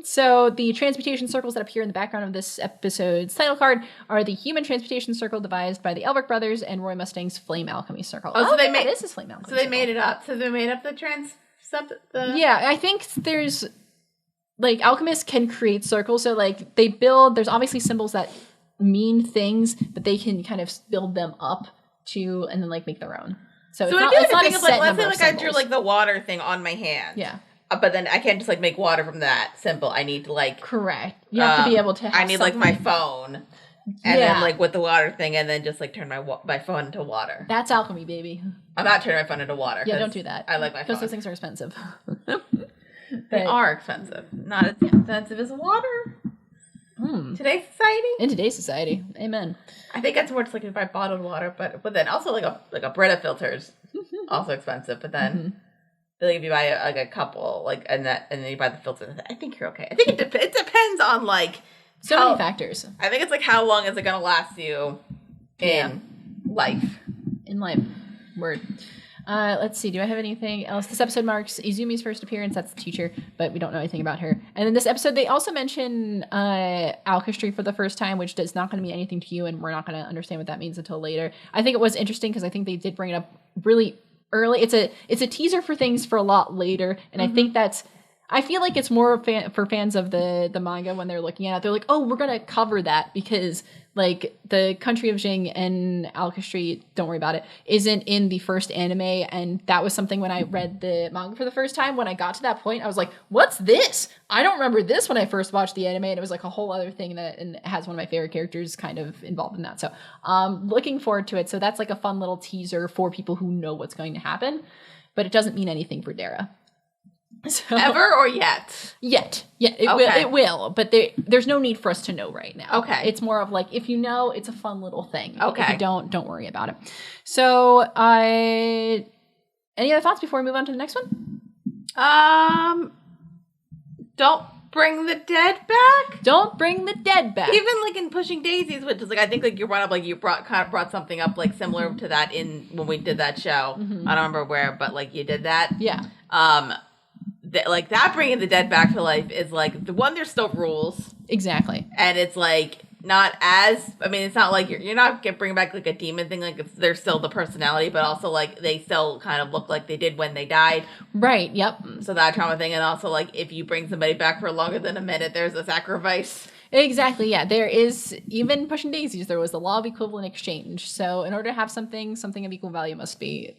So the transmutation circles that appear in the background of this episode's title card are the human transmutation circle devised by the Elric brothers and Roy Mustang's flame alchemy circle. So they made this is flame alchemy. So they made it up. So they made up the Yeah, I think there's like alchemists can create circles. So like they build. There's obviously symbols that mean things, but they can kind of build them up to and then like make their own. So it's not, it's not a set let's number say of like I symbols. drew like the water thing on my hand. Yeah. But then I can't just like make water from that symbol. I need to like correct. You have to be able to. Have I need like my phone, and then like with the water thing, and then just like turn my phone into water. That's alchemy, baby. I'm not turning my phone into water. Yeah, don't do that. I like my phone because those things are expensive. They are expensive. Not as expensive as water. Today's society. In today's society, amen. I think it's more just like if I bottled water, but then also like a Brita filter's also expensive. But then like if you buy a couple and then you buy the filter, I think you're okay. I think it depends on like so many factors. I think it's like how long is it gonna last you in life? In life, word. Let's see. Do I have anything else? This episode marks Izumi's first appearance. That's the teacher, but we don't know anything about her. And in this episode, they also mention alchemy for the first time, which is not going to mean anything to you, and we're not going to understand what that means until later. I think it was interesting because I think they did bring it up really early. It's a teaser for things for a lot later, and I think that's. I feel like it's more for fans of the manga when they're looking at it. They're like, oh, we're going to cover that because like the country of Jing and alchemy, don't worry about it, isn't in the first anime. And that was something when I read the manga for the first time. When I got to that point, I was like, what's this? I don't remember this when I first watched the anime. And it was like a whole other thing and it has one of my favorite characters kind of involved in that. So looking forward to it. So that's like a fun little teaser for people who know what's going to happen. But it doesn't mean anything for Dara. So, ever or yet? Yet. Yeah, it will. But there's no need for us to know right now. Okay. It's more of like, if you know, it's a fun little thing. Okay. If you don't worry about it. So, any other thoughts before we move on to the next one? Don't bring the dead back? Don't bring the dead back. Even like in Pushing Daisies, which is like, I think like you brought something up like similar to that when we did that show. I don't remember where, but like you did that. Yeah. Like that bringing the dead back to life is like the one. There's still rules, exactly, and it's like not as. I mean, it's not like you're not bringing back like a demon thing. Like they're still the personality, but also like they still kind of look like they did when they died. Right. Yep. So that trauma thing, and also like if you bring somebody back for longer than a minute, there's a sacrifice. Exactly. Yeah. There is even Pushing Daisies. There was the law of equivalent exchange. So in order to have something of equal value must be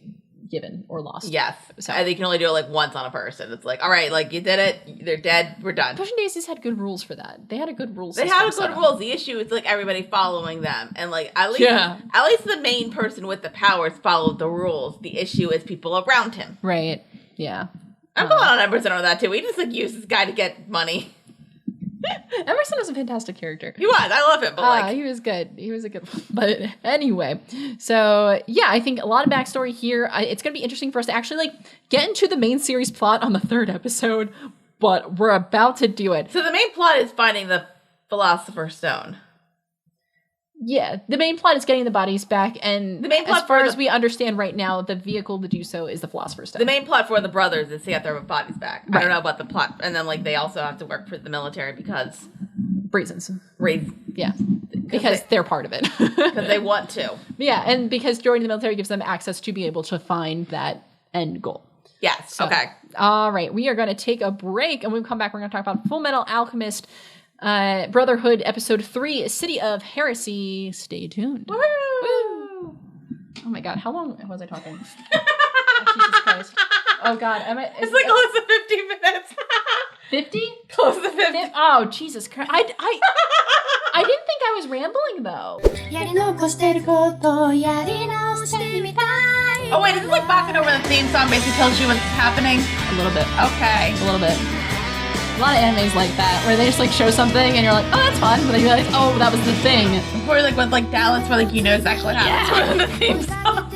given or lost. Yes. So and they can only do it like once on a person. It's like, all right, like you did it, they're dead, we're done. Pushing Daisies had good rules for that. They had a good rules. They had a good rules. The issue is like everybody following them, and like at least the main person with the powers followed the rules. The issue is people around him. Right. Yeah. I'm pulling on Emerson on that too. We just like use this guy to get money. Emerson was a fantastic character. He was. I love him, but like he was good. He was a good one. But anyway, so yeah, I think a lot of backstory here. It's gonna be interesting for us to actually like get into the main series plot on the third episode, but we're about to do it. So the main plot is finding the Philosopher's Stone. Yeah, the main plot is getting the bodies back, and the main plot as far as we understand right now, the vehicle to do so is the Philosopher's Stone. The main plot for the brothers is to get their bodies back. Right. I don't know about the plot, and then like they also have to work for the military because reasons. Yeah, because they're part of it. Because they want to. Yeah, and because joining the military gives them access to be able to find that end goal. Yes. So, okay. All right. We are going to take a break, and when we come back, we're going to talk about Full Metal Alchemist Brotherhood Episode 3, City of Heresy. Stay tuned. Woo! Woo! Oh my God. How long was I talking? Oh, Jesus Christ. Oh God. It's like close to 50 minutes. 50? Close to 50. Oh, Jesus Christ. I didn't think I was rambling, though. Oh wait, is this like Baccano where the theme song basically tells you what's happening? A little bit. Okay. A little bit. A lot of animes like that, where they just like show something and you're like, oh, that's fun. But then you realize, oh, that was the thing. Or like with like Dallas, where like you know exactly what happens with the theme song.